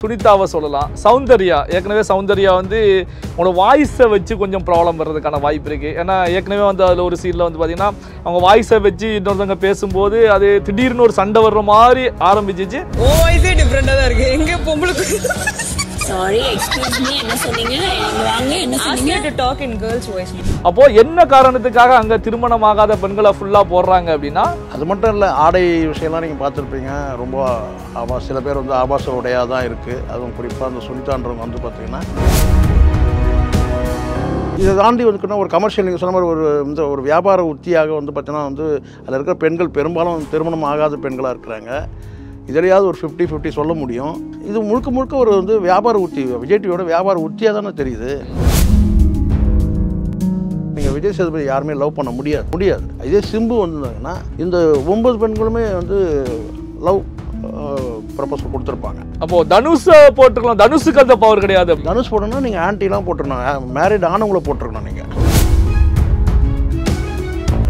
சுனிதாவை சொல்லலாம். சௌந்தர்யா ஏற்கனவே சௌந்தர்யா வந்து உங்களோட வாய்ஸை வச்சு கொஞ்சம் ப்ராப்ளம் வர்றதுக்கான வாய்ப்பு இருக்குது. ஏன்னா ஏற்கனவே வந்து அதில் ஒரு சீனில் வந்து பார்த்தீங்கன்னா அவங்க வாய்ஸை வச்சு இன்னொருத்தவங்க பேசும்போது அது திடீர்னு ஒரு சண்டை வர்ற மாதிரி ஆரம்பிச்சிச்சு. ஓ வாய்ஸே டிஃப்ரெண்டாக தான் இருக்குது. எங்கே பொம்பளுக்கு சாரி எக்ஸ்கியூஸ் மீ என்ன சொன்னீங்க? வாங்க என்ன சொன்னீங்க? To talk in girls voice. அப்போ என்ன காரணத்துக்காக அங்கே திருமணமாகாத பெண்களை ஃபுல்லாக போடுறாங்க அப்படின்னா அது மட்டும் இல்லை, ஆடை விஷயம்லாம் நீங்கள் பார்த்துருப்பீங்க. ரொம்ப சில பேர் வந்து ஆபாச உடையாக தான் இருக்குது. அதுவும் குறிப்பாக அந்த சுனிதான்றவங்க வந்து பார்த்தீங்கன்னா இதை தாண்டி வந்துக்கிட்டா ஒரு கமர்ஷியல் நீங்கள் சொன்ன மாதிரி ஒரு வியாபார உத்தியாக வந்து பார்த்தீங்கன்னா வந்து அதில் இருக்கிற பெண்கள் பெரும்பாலும் திருமணம் ஆகாத பெண்களாக இருக்கிறாங்க. இதிலையாவது ஒரு 50-50 சொல்ல முடியும். இது முழுக்க முழுக்க ஒரு வந்து வியாபார உத்தி, விஜய் டிவியோட வியாபார உத்தியாக தானே தெரியுது. நீங்கள் விஜய் சேதுபதி யாருமே லவ் பண்ண முடியாது. இதே சிம்பு வந்திருந்தாங்கன்னா இந்த 9 பெண்களுமே வந்து லவ் ப்ரப்போசல் கொடுத்துருப்பாங்க. அப்போது தனுஷை போட்டுருக்கலாம். தனுஷுக்கு அந்த பவர் கிடையாது. தனுஷ் போட்டோன்னா நீங்கள் ஆன்டிலாம் போட்டுருக்கணும், மேரிட் ஆனவங்கள போட்டிருக்கணும். நீங்கள்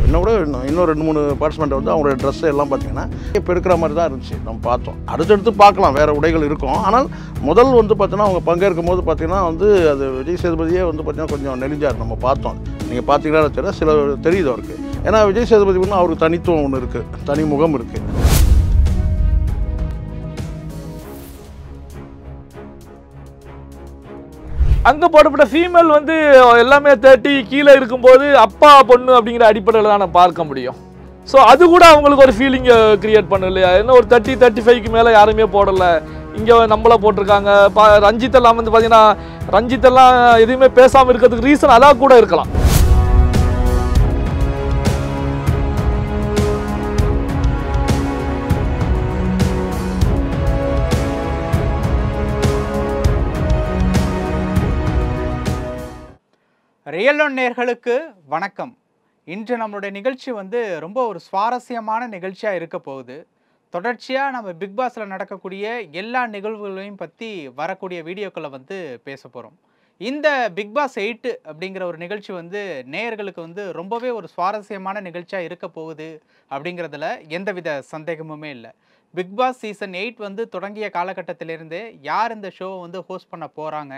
இன்னும் 2-3 பார்ட்டிசிபெண்ட் வந்து அவங்களோட ட்ரெஸ் எல்லாம் பார்த்தீங்கன்னா இப்போ இருக்கிற மாதிரி தான் இருந்துச்சு. நம்ம பார்த்தோம். அடுத்தடுத்து பார்க்கலாம், வேறு உடைகள் இருக்கும். ஆனால் முதல் வந்து பார்த்தீங்கன்னா அவங்க பங்கேற்கும் போது பார்த்தீங்கன்னா வந்து அது விஜய் சேதுபதியே வந்து பார்த்தீங்கன்னா கொஞ்சம் நெலிஞ்சார். நம்ம பார்த்தோம். நீங்கள் பார்த்தீங்கன்னா தெரியல, சில தெரியுது அவருக்கு. ஏன்னா விஜய் சேதுபதி வந்து அவருக்கு தனித்துவம் ஒன்று இருக்குது, தனி முகம் இருக்குது. அங்கே போடப்பட்ட ஃபீமேல் வந்து எல்லாமே 30 கீழே இருக்கும்போது அப்பா பொண்ணு அப்படிங்கிற அடிப்படையில் தான் பார்க்க முடியும். ஸோ அது கூட அவங்களுக்கு ஒரு ஃபீலிங்கை க்ரியேட் பண்ணு இல்லையா? என்ன ஒரு 30-35க்கு மேலே யாருமே போடலை, இங்கே நம்மளை போட்டிருக்காங்க. ரஞ்சித்தெல்லாம் வந்து பார்த்தீங்கன்னா ரஞ்சித்தெல்லாம் எதுவுமே பேசாமல் இருக்கிறதுக்கு ரீசன் அதாக கூட இருக்கலாம். ரியல் ஒன் நேயர்களுக்கு வணக்கம். இன்று நம்மளுடைய நிகழ்ச்சி வந்து ரொம்ப ஒரு சுவாரஸ்யமான நிகழ்ச்சியாக இருக்க போகுது. தொடர்ச்சியாக நம்ம பிக் பாஸில் நடக்கக்கூடிய எல்லா நிகழ்வுகளையும் பற்றி வரக்கூடிய வீடியோக்களை வந்து பேச போகிறோம். இந்த பிக் பாஸ் 8 அப்படிங்கிற ஒரு நிகழ்ச்சி வந்து நேயர்களுக்கு வந்து ரொம்பவே ஒரு சுவாரஸ்யமான நிகழ்ச்சியாக இருக்க போகுது அப்படிங்கிறதுல எந்தவித சந்தேகமுமே இல்லை. பிக் பாஸ் சீசன் 8 வந்து தொடங்கிய காலகட்டத்திலேருந்தே யார் இந்த ஷோவை வந்து ஹோஸ்ட் பண்ண போகிறாங்க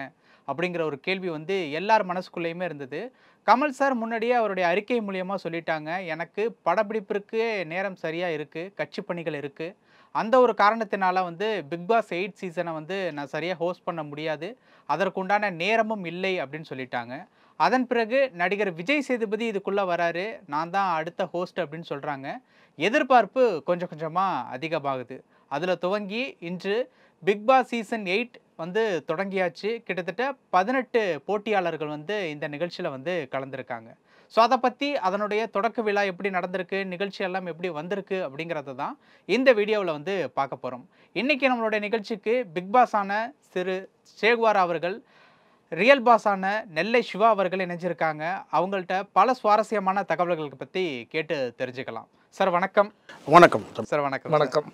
அப்படிங்கிற ஒரு கேள்வி வந்து எல்லார் மனசுக்குள்ளேயுமே இருந்தது. கமல் சார் முன்னாடியே அவருடைய அறிக்கை மூலியமாக சொல்லிட்டாங்க, எனக்கு படப்பிடிப்பிற்கு நேரம் சரியாக இருக்குது, கட்சி பணிகள் இருக்குது, அந்த ஒரு காரணத்தினால வந்து பிக் பாஸ் 8 சீசனை வந்து நான் சரியாக ஹோஸ்ட் பண்ண முடியாது, அதற்குண்டான நேரமும் இல்லை அப்படின்னு சொல்லிட்டாங்க. அதன் பிறகு நடிகர் விஜய் சேதுபதி இதுக்குள்ளே வராரு, நான் தான் அடுத்த ஹோஸ்ட் அப்படின்னு சொல்கிறாங்க. எதிர்பார்ப்பு கொஞ்சம் கொஞ்சமாக அதிகமாகுது. அதில் துவங்கி இன்று பிக் பாஸ் சீசன் 8 வந்து தொடங்கியாச்சு. கிட்டத்தட்ட 18 போட்டியாளர்கள் வந்து இந்த நிகழ்ச்சியில் வந்து கலந்துருக்காங்க. ஸோ அதை பற்றி அதனுடைய தொடக்க விழா எப்படி நடந்திருக்கு, நிகழ்ச்சி எல்லாம் எப்படி வந்திருக்கு அப்படிங்கிறத தான் இந்த வீடியோவில் வந்து பார்க்க போகிறோம். இன்றைக்கி நம்மளுடைய நிகழ்ச்சிக்கு பிக் பாஸான திரு சேகுவார் அவர்கள், ரியல் பாஸான நெல்லை சிவா அவர்கள் இணைஞ்சிருக்காங்க. அவங்கள்ட்ட பல சுவாரஸ்யமான தகவல்களுக்கு பற்றி கேட்டு தெரிஞ்சுக்கலாம். சார் வணக்கம். வணக்கம் சார் வணக்கம். வணக்கம்.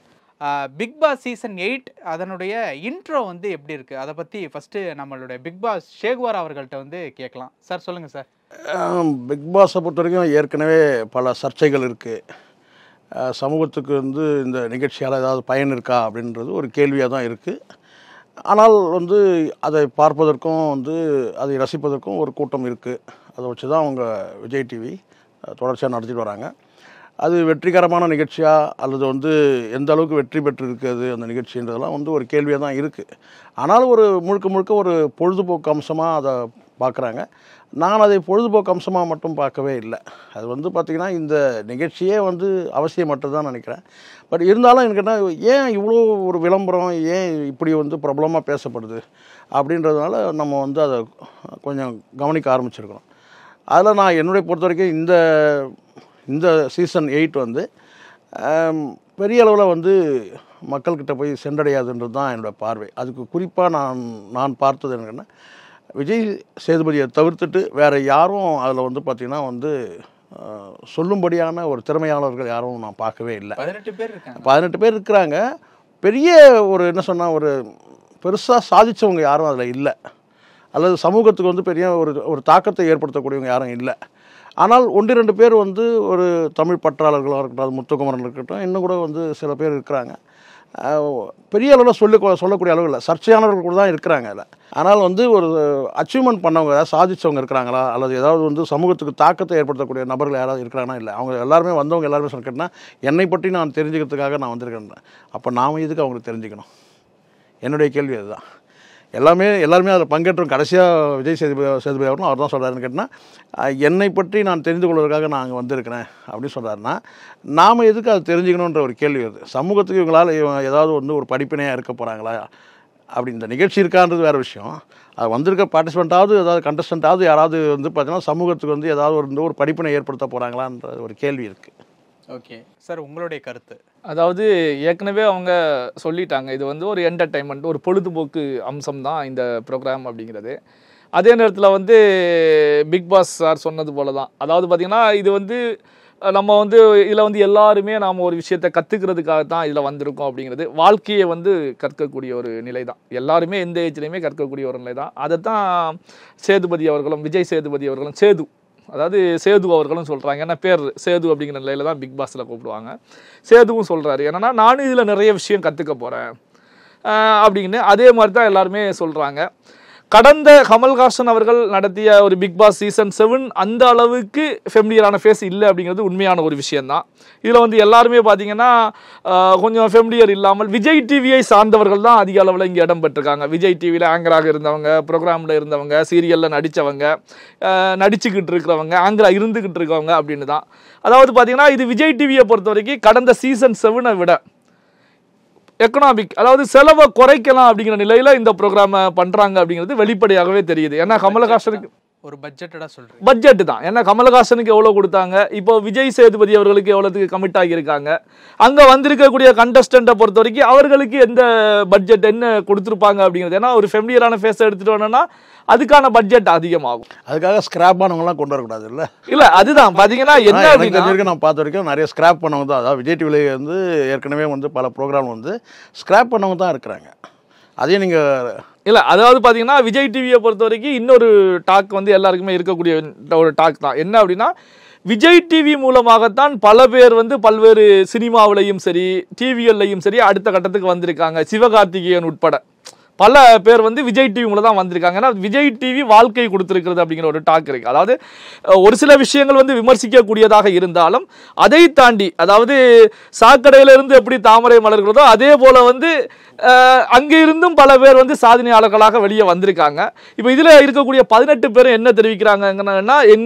பிக் பாஸ் சீசன் 8 அதனுடைய இன்ட்ரோ வந்து எப்படி இருக்குது, அதை பற்றி ஃபஸ்ட்டு நம்மளுடைய பிக் பாஸ் சேகுவார் அவர்கள்ட்ட வந்து கேட்கலாம். சார் சொல்லுங்கள் சார். பிக் பாஸை பொறுத்த வரைக்கும் ஏற்கனவே பல சர்ச்சைகள் இருக்குது. சமூகத்துக்கு வந்து இந்த நிகழ்ச்சியால் ஏதாவது பயன் இருக்கா அப்படின்றது ஒரு கேள்வியாக தான் இருக்குது. ஆனால் வந்து அதை பார்ப்பதற்கும் வந்து அதை ரசிப்பதற்கும் ஒரு கூட்டம் இருக்குது. அதை வச்சு தான் அவங்க விஜய் டிவி தொடர்ச்சியாக நடத்திட்டு வராங்க. அது வெற்றிகரமான நிகழ்ச்சியா அல்லது வந்து எந்த அளவுக்கு வெற்றி பெற்று இருக்குது அந்த நிகழ்ச்சின்றதெல்லாம் வந்து ஒரு கேள்வியாக தான் இருக்குது. ஆனாலும் ஒரு முழுக்க ஒரு பொழுதுபோக்கு அம்சமாக அதை பார்க்குறாங்க. நான் அதை பொழுதுபோக்கு அம்சமாக மட்டும் பார்க்கவே இல்லை. அது வந்து பார்த்திங்கன்னா இந்த நிகழ்ச்சியே வந்து அவசியமற்றது தான் நினைக்கிறேன். பட் இருந்தாலும் எனக்கு என்ன, ஏன் இவ்வளோ ஒரு விளம்பரம், ஏன் இப்படி வந்து பிரபலமாக பேசப்படுது அப்படின்றதுனால நம்ம வந்து அதை கொஞ்சம் கவனிக்க ஆரம்பிச்சிருக்கணும். அதில் நான் என்னுடைய பொறுத்த வரைக்கும் இந்த சீசன் 8 வந்து பெரிய அளவில் வந்து மக்கள்கிட்ட போய் சென்றடையாதுன்றது தான் என்னோடய பார்வை. அதுக்கு குறிப்பாக நான் பார்த்தது என்னென்னா, விஜய் சேதுபதியை தவிர்த்துட்டு வேறு யாரும் அதில் வந்து பார்த்திங்கன்னா வந்து சொல்லும்படியான ஒரு திறமையாளர்கள் யாரும் நான் பார்க்கவே இல்லை. 18 பேர் இருக்கிறாங்க. பெரிய ஒரு என்ன சொன்னால் ஒரு பெருசாக சாதித்தவங்க யாரும் அதில் இல்லை, அல்லது சமூகத்துக்கு வந்து பெரிய ஒரு தாக்கத்தை ஏற்படுத்தக்கூடியவங்க யாரும் இல்லை. ஆனால் 1-2 பேர் வந்து ஒரு தமிழ் பற்றாளர்களாக இருக்கட்டும், அது முத்துக்குமரன் இருக்கட்டும், இன்னும் கூட வந்து சில பேர் இருக்கிறாங்க. பெரிய அளவில் சொல்லக்கூடிய அளவில் இல்லை, சர்ச்சையானவர்கள் கூட தான் இருக்கிறாங்க அதில். ஆனால் வந்து ஒரு அச்சீவ்மெண்ட் பண்ணவங்க, சாதிச்சவங்க இருக்கிறாங்களா, அல்லது ஏதாவது வந்து சமூகத்துக்கு தாக்கத்தை ஏற்படுத்தக்கூடிய நபர்கள் யாராவது இருக்கிறாங்கன்னா இல்லை. அவங்க எல்லாருமே வந்தவங்க எல்லாருமே சொல்லிட்டேன்னா என்னை பற்றி நான் தெரிஞ்சுக்கிறதுக்காக நான் வந்திருக்கேன். அப்போ நாம் எதுக்கு அவங்களுக்கு தெரிஞ்சுக்கணும்? என்னுடைய கேள்வி அதுதான். எல்லாருமே அதில் பங்கேற்றும். கடைசியாக விஜய் சேதுபதி அவர்களும் அவர் தான் சொல்கிறாருன்னு கேட்டால், என்னை பற்றி நான் தெரிந்து கொள்வதற்காக நான் அங்கே வந்திருக்கிறேன் அப்படின்னு சொல்கிறாருன்னா, நாம் எதுக்கு அதை தெரிஞ்சுக்கணுன்ற ஒரு கேள்வி வருது. சமூகத்துக்கு இவங்களால் ஏதாவது வந்து ஒரு படிப்பினையாக இருக்க போகிறாங்களா அப்படி இந்த நிகழ்ச்சி இருக்கான்றது வேறு விஷயம். அது வந்திருக்க பார்ட்டிசிபெண்ட்டாவது ஏதாவது கண்டஸ்டண்ட்டாவது யாராவது வந்து பார்த்தீங்கன்னா சமூகத்துக்கு வந்து ஏதாவது ஒரு படிப்பினை ஏற்படுத்த போகிறாங்களான்ற ஒரு கேள்வி இருக்குது. ஓகே சார், உங்களுடைய கருத்து? அதாவது ஏற்கனவே அவங்க சொல்லிட்டாங்க, இது வந்து ஒரு என்டர்டைன்மெண்ட், ஒரு பொழுதுபோக்கு அம்சம் தான் இந்த ப்ரோக்ராம் அப்படிங்கிறது. அதே நேரத்தில் வந்து பிக் பாஸ் சார் சொன்னது போல தான், அதாவது பார்த்திங்கன்னா இது வந்து நம்ம வந்து இதில் வந்து எல்லாருமே நாம் ஒரு விஷயத்தை கற்றுக்கிறதுக்காக தான் இதில் வந்திருக்கோம் அப்படிங்கிறது. வாழ்க்கையை வந்து கற்கக்கூடிய ஒரு நிலை தான், எல்லாருமே எந்த ஏஜ்லேயுமே கற்கக்கூடிய ஒரு நிலை தான். அதை தான் சேதுபதி அவர்களும் விஜய் சேதுபதி அவர்களும் அதாவது சேது அவர்களும் சொல்கிறாங்க. ஏன்னா பேர் சேது அப்படிங்கிற நிலையில் தான் பிக் பாஸில் கூப்பிடுவாங்க. சேதுவும் சொல்கிறாரு, என்னென்னா நானும் இதில் நிறைய விஷயம் கற்றுக்க போகிறேன் அப்படின்னு. அதே மாதிரி தான் எல்லாருமே சொல்கிறாங்க. கடந்த கமல்ஹாசன் அவர்கள் நடத்திய ஒரு பிக் பாஸ் சீசன் 7 அந்த அளவுக்கு ஃபெமிலியரான ஃபேஸ் இல்லை அப்படிங்கிறது உண்மையான ஒரு விஷயந்தான். இதில் வந்து எல்லாருமே பார்த்தீங்கன்னா கொஞ்சம் ஃபெமிலியர் இல்லாமல் விஜய் டிவியை சார்ந்தவர்கள் தான் அதிக அளவில் இங்கே இடம் பெற்றிருக்காங்க. விஜய் டிவியில் ஆங்கராக இருந்தவங்க, ப்ரோக்ராமில் இருந்தவங்க, சீரியலில் நடித்தவங்க, நடிச்சுக்கிட்டு இருக்கிறவங்க, ஆங்கராக இருந்துக்கிட்டு இருக்கவங்க அப்படின்னு தான். அதாவது பார்த்தீங்கன்னா இது விஜய் டிவியை பொறுத்த வரைக்கும் கடந்த சீசன் 7 விட எக்கனாமிக், அதாவது செலவை குறைக்கலாம் அப்படிங்கிற நிலையில் இந்த ப்ரோக்ராமை பண்ணுறாங்க அப்படிங்கிறது வெளிப்படையாகவே தெரியுது. ஏன்னா கமல்ஹாசனுக்கு ஒரு பட்ஜெட்டடாக சொல்கிறேன், பட்ஜெட் தான். ஏன்னா கமல்ஹாசனுக்கு எவ்வளோ கொடுத்தாங்க, இப்போ விஜய் சேதுபதி அவர்களுக்கு எவ்வளோத்துக்கு கமிட் ஆகியிருக்காங்க, அங்கே வந்திருக்கக்கூடிய கண்டஸ்டண்ட்டை பொறுத்த வரைக்கும் அவர்களுக்கு எந்த பட்ஜெட் என்ன கொடுத்துருப்பாங்க அப்படிங்கிறது. ஏன்னா ஒரு ஃபெமிலியரான ஃபேஸை எடுத்துகிட்டு வரணும்னா அதுக்கான பட்ஜெட் அதிகமாகும். அதுக்காக ஸ்கிராப் பண்ணவங்களாம் கொண்டு வரக்கூடாது இல்லை. இல்லை அதுதான் பார்த்தீங்கன்னா என்ன அப்படின்னா நான் பார்த்த வரைக்கும் நிறைய ஸ்கிராப் பண்ணவங்க தான். அதாவது விஜய் டிவிலே வந்து ஏற்கனவே வந்து பல ப்ரோக்ராம் வந்து ஸ்கிராப் பண்ணவங்க தான் இருக்கிறாங்க. அதையும் நீங்கள் இல்லை, அதாவது பார்த்தீங்கன்னா விஜய் டிவியை பொறுத்த வரைக்கும் இன்னொரு டாக் வந்து எல்லாருக்குமே இருக்கக்கூடிய ஒரு டாக் தான். என்ன அப்படின்னா விஜய் டிவி மூலமாகத்தான் பல பேர் வந்து பல்வேறு சினிமாவிலையும் சரி டிவிகள்லையும் சரி அடுத்த கட்டத்துக்கு வந்திருக்காங்க. சிவகார்த்திகேயன் உட்பட பல பேர் வந்து விஜய் டிவி மூலம் தான் வந்திருக்காங்க. ஏன்னா விஜய் டிவி வாழ்க்கை கொடுத்துருக்கிறது அப்படிங்கிற ஒரு டாக் இருக்குது. அதாவது ஒரு சில விஷயங்கள் வந்து விமர்சிக்கக்கூடியதாக இருந்தாலும் அதை தாண்டி, அதாவது சாக்கடையிலிருந்து எப்படி தாமரை மலர்கிறதோ அதே போல் வந்து அங்கே இருந்தும் பல பேர் வந்து சாதனையாளர்களாக வெளியே வந்திருக்காங்க. இப்போ இதில் இருக்கக்கூடிய 18 பேரும் என்ன தெரிவிக்கிறாங்கன்னா,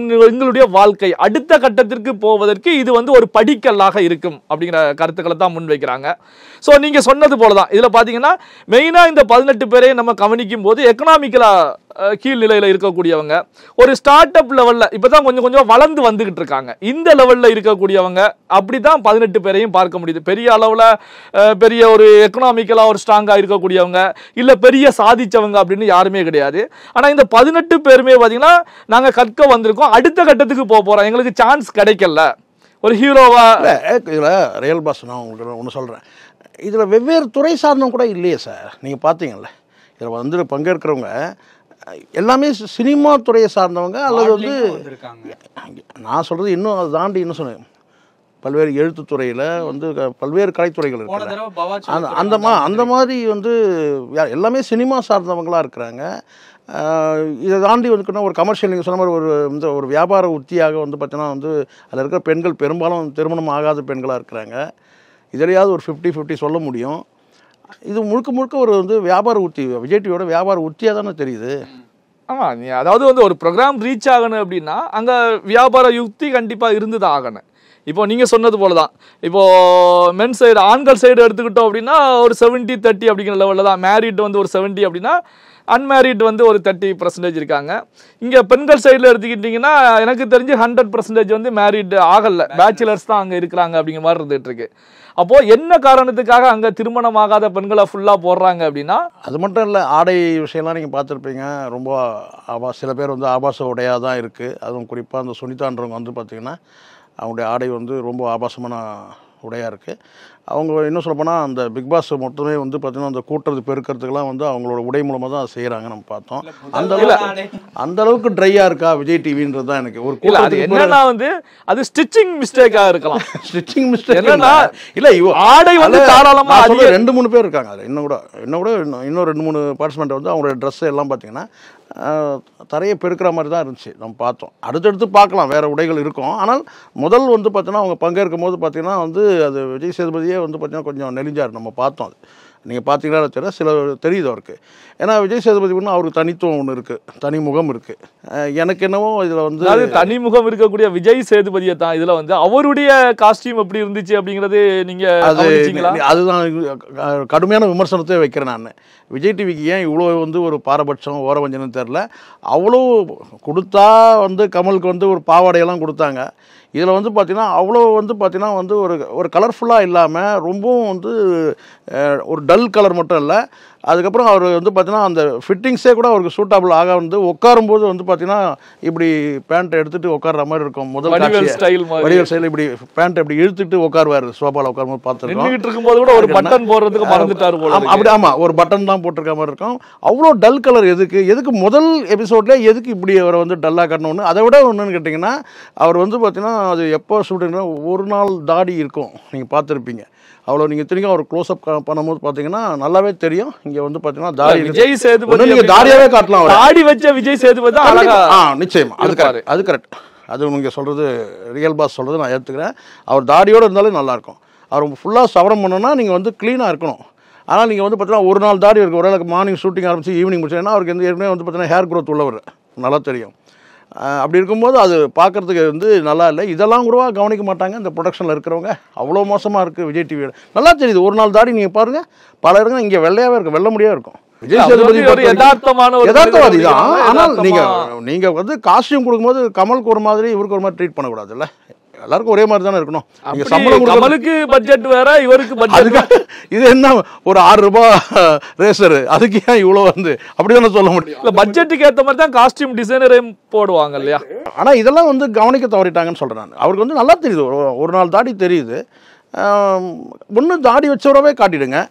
எங்களுடைய வாழ்க்கை அடுத்த கட்டத்திற்கு போவதற்கு இது வந்து ஒரு படிக்கல்லாக இருக்கும் அப்படிங்கிற கருத்துக்களை தான் முன்வைக்கிறாங்க. ஸோ நீங்கள் சொன்னது போல தான் இதில் பார்த்தீங்கன்னா மெயினாக இந்த 18 பேரையும் நம்ம கவனிக்கும் போது எக்கனாமிக்கலாக கீழ்நிலையில் இருக்கக்கூடியவங்க, ஒரு ஸ்டார்ட் அப் லெவலில் இப்போ தான் கொஞ்சம் கொஞ்சம் வளர்ந்து வந்துக்கிட்டு இருக்காங்க. இந்த லெவலில் இருக்கக்கூடியவங்க அப்படி தான் 18 பேரையும் பார்க்க முடியுது. பெரிய அளவில் பெரிய ஒரு எக்கனாமிக்கலாக ஒரு ஸ்ட்ராங்காக இருக்கக்கூடியவங்க இல்லை பெரிய சாதிச்சவங்க அப்படின்னு யாருமே கிடையாது. ஆனால் இந்த 18 பேருமே பார்த்தீங்கன்னா நாங்கள் கற்க வந்திருக்கோம், அடுத்த கட்டத்துக்கு போக போகிறோம், எங்களுக்கு சான்ஸ் கிடைக்கல ஒரு ஹீரோவா. இதில் ரியல் பாஸ் நான் உங்களுக்கு ஒன்று சொல்கிறேன், இதில் வெவ்வேறு துறை சார்ந்தவங்க கூட இல்லையே சார். நீங்கள் பார்த்தீங்கல்ல இதில் வந்து பங்கேற்கிறவங்க எல்லாமே சினிமா துறையை சார்ந்தவங்க அல்லது வந்து நான் சொல்கிறது இன்னும் அதை தாண்டி இன்னும் சொன்னேன் பல்வேறு எழுத்துத்துறையில் வந்து பல்வேறு கலைத்துறைகள் இருக்கு. அந்த மாதிரி வந்து எல்லாமே சினிமா சார்ந்தவங்களாக இருக்கிறாங்க. இதை தாண்டி வந்துக்கிட்டோம் ஒரு கமர்ஷியல் நீங்கள் சொன்ன மாதிரி ஒரு வியாபார உத்தியாக வந்து பார்த்தீங்கன்னா வந்து அதில் இருக்கிற பெண்கள் பெரும்பாலும் திருமணம் ஆகாத பெண்களாக இருக்கிறாங்க. இதிலையாவது ஒரு 50-50 சொல்ல முடியும். இது முழுக்க முழுக்க ஒரு வந்து வியாபார உத்தி, விஜய் டிவியோட வியாபார உத்தியாக தானே தெரியுது. ஆமாம், நீ அதாவது வந்து ஒரு ப்ரோக்ராம் ரீச் ஆகணும் அப்படின்னா அங்கே வியாபார யுக்தி கண்டிப்பாக இருந்து தான் ஆகணும். இப்போ நீங்கள் சொன்னது போல தான், இப்போது மென் சைடு ஆண்கள் சைடு எடுத்துக்கிட்டோம் அப்படின்னா ஒரு 70-30 அப்படிங்கிற லெவலில் தான். மேரிட் வந்து ஒரு 70 அப்படின்னா அன்மேரிட் வந்து ஒரு 30% இருக்காங்க. இங்கே பெண்கள் சைடில் எடுத்துக்கிட்டிங்கன்னா எனக்கு தெரிஞ்சு 100% வந்து மேரிட் ஆகலை, பேச்சுலர்ஸ் தான் அங்கே இருக்கிறாங்க அப்படிங்கிற மாதிரி இருந்துகிட்டு இருக்கு. அப்போது என்ன காரணத்துக்காக அங்கே திருமணம் ஆகாத பெண்களை ஃபுல்லாக போடுறாங்க அப்படின்னா அது மட்டும் இல்லை, ஆடை விஷயம்லாம் நீங்கள் பார்த்துருப்பீங்க. ரொம்ப சில பேர் வந்து ஆபாச உடையாக தான் இருக்குது. அதுவும் குறிப்பாக அந்த சுனிதான்றவங்க வந்து பார்த்திங்கன்னா அவங்களுடைய ஆடை வந்து ரொம்ப ஆபாசமான உடையாக இருக்குது. அவங்க இன்னும் சொல்லப்போனால் அந்த பிக் பாஸ் மட்டுமே வந்து பார்த்தீங்கன்னா அந்த கூட்டுறது பெருக்கிறதுக்கெல்லாம் வந்து அவங்களோட உடை மூலமாக தான் செய்கிறாங்க நம்ம பார்த்தோம். அந்த அளவுக்கு ட்ரையாக இருக்கா விஜய் டிவின்றது தான் எனக்கு ஒரு இல்ல அது என்னன்னா வந்து அது ஸ்டிச்சிங் மிஸ்டேக்கா இருக்கலாம். ஸ்டிச்சிங் மிஸ்டேக் என்னன்னா இல்லை ஆடை வந்து தாராளமா 2-3 பேர் இருக்காங்க அதில் இன்னும் கூட இன்னும் 2-3 பார்ட்டிசிபெண்ட் வந்து அவங்களோட ட்ரெஸ் எல்லாம் பார்த்தீங்கன்னா தரையை பெருக்கிற மாதிரி தான் இருந்துச்சு. நம்ம பார்த்தோம். அடுத்தடுத்து பார்க்கலாம் வேறு உடைகள் இருக்கும். ஆனால் முதல் வந்து பார்த்தீங்கன்னா அவங்க பங்கேற்கும் போது பார்த்தீங்கன்னா வந்து அது விஜய் சேதுபதியே வந்து பார்த்தீங்கன்னா கொஞ்சம் நெலிஞ்சார். நம்ம பார்த்தோம். அது நீங்கள் பார்த்தீங்கன்னா தெரியல, சில தெரியுது அவருக்கு. ஏன்னா விஜய் சேதுபதி ஒன்று அவருக்கு தனித்துவம் ஒன்று இருக்குது, தனி முகம் இருக்குது. எனக்கு என்னவோ இதில் வந்து அது தனிமுகம் இருக்கக்கூடிய விஜய் சேதுபதியை தான் இதில் வந்து அவருடைய காஸ்டியூம் எப்படி இருந்துச்சு அப்படிங்கிறது நீங்கள் அதுதான் கடுமையான விமர்சனத்தை வைக்கிறேன் நான். விஜய் டிவிக்கு ஏன் இவ்வளோ வந்து ஒரு பாரபட்சம் ஓரவஞ்சனு தெரில. அவ்வளோ கொடுத்தா வந்து கமலுக்கு வந்து ஒரு பாவாடையெல்லாம் கொடுத்தாங்க. இதில் வந்து பார்த்திங்கன்னா அவ்வளோ வந்து பார்த்திங்கன்னா வந்து ஒரு கலர்ஃபுல்லாக இல்லாமல் ரொம்பவும் வந்து ஒரு டல் கலர் மட்டும் இல்லை. அதுக்கப்புறம் அவர் வந்து பார்த்தீங்கன்னா அந்த ஃபிட்டிங்ஸே கூட அவருக்கு சூட்டபிள் ஆக வந்து உட்காரும்போது வந்து பார்த்தீங்கன்னா இப்படி பேண்ட் எடுத்துகிட்டு உட்கார்ற மாதிரி இருக்கும். முதல் வடிவேல் ஸ்டைல் இப்படி பேண்ட் இப்படி இழுத்துட்டு உட்காருவார். சோபாவில் உட்காரும்போது பார்த்துருக்கோம். இருக்கும்போது கூட ஒரு பட்டன் போடுறதுக்கு மறந்துட்டார் போல. அப்படி ஆமாம், ஒரு பட்டன் தான் போட்டிருக்க மாதிரி இருக்கும். அவ்வளோ டல் கலர் எதுக்கு முதல் எபிசோட்லேயே எதுக்கு இப்படி அவரை வந்து டல்லாக காட்டணும்னு. அதை விட ஒன்றுன்னு கேட்டிங்கன்னா அவர் வந்து பார்த்தீங்கன்னா அது எப்போ ஷூட்டிங்னா ஒரு நாள் தாடி இருக்கும். நீங்கள் பார்த்துருப்பீங்க. அவ்வளோ நீங்கள் திரும்ப அவர் க்ளோஸ்அப் பண்ணும்போது பார்த்தீங்கன்னா நல்லாவே தெரியும். இங்கே வந்து பார்த்தீங்கன்னா தாடி விஜய் சேதுபதி நீங்கள் தாடியாகவே காட்டலாம். தாடி வச்ச விஜய் சேதுபதி தான் அழகா. நிச்சயமா அது கரெக்ட். அது நீங்கள் சொல்கிறது ரியல் பாஸ் சொல்கிறது நான் ஏற்றுக்கிறேன். அவர் தாடியோடு இருந்தாலே நல்லாயிருக்கும். அவர் ஃபுல்லாக சவரம் பண்ணணும்னா நீங்கள் வந்து க்ளீனாக இருக்கணும். ஆனால் நீங்கள் வந்து பார்த்தீங்கன்னா ஒரு நாள் தாடி இருக்குது. ஒரு மார்னிங் ஷூட்டிங் ஆரம்பிச்சு ஈவினிங் முடிச்சேன்னா அவருக்கு வந்து ஏற்கனவே வந்து பார்த்தீங்கன்னா ஹேர் க்ரோத் உள்ளவர் நல்லா தெரியும். அப்படி இருக்கும்போது அது பார்க்குறதுக்கு வந்து நல்லா இல்லை. இதெல்லாம் கூட கவனிக்க மாட்டாங்க இந்த ப்ரொடக்ஷனில் இருக்கிறவங்க. அவ்வளோ மோசமாக இருக்குது விஜய் டிவியோட. நல்லா தெரியுது. ஒரு நாள் தாடி நீங்கள் பாருங்கள், பல இடங்கள் இங்கே வெள்ளையாகவே இருக்கும், வெள்ள முடியாக இருக்கும். விஜய் சேதுபதி யதார்த்தவாதி தான். ஆனால் நீங்கள் வந்து காஸ்டியூம் கொடுக்கும்போது கமலுக்கு ஒரு மாதிரி இவருக்கு ஒரு மாதிரி ட்ரீட் பண்ணக்கூடாது. இல்லை எல்லாருக்கும் ஒரே மாதிரி தானே இருக்கணும். நீங்க சம்பளம் கமலுக்கு பட்ஜெட் வேற, இவருக்கு பட்ஜெட். இது என்ன ஒரு 6 ரூபாய் ரேசர், அதுக்கு ஏன் இவ்வளோ வந்து அப்படிதானே சொல்ல முடியும். இல்லை பட்ஜெட்டுக்கு ஏற்ற மாதிரி தான் காஸ்டியூம் டிசைனரையும் போடுவாங்க இல்லையா. ஆனால் இதெல்லாம் வந்து கவனிக்க தவறிட்டாங்கன்னு சொல்கிறேன் நான். அவருக்கு வந்து நல்லா தெரியுது, ஒரு நாள் தாடி தெரியுது. ஒன்று தாடி வச்சவரவே காட்டிடுங்க.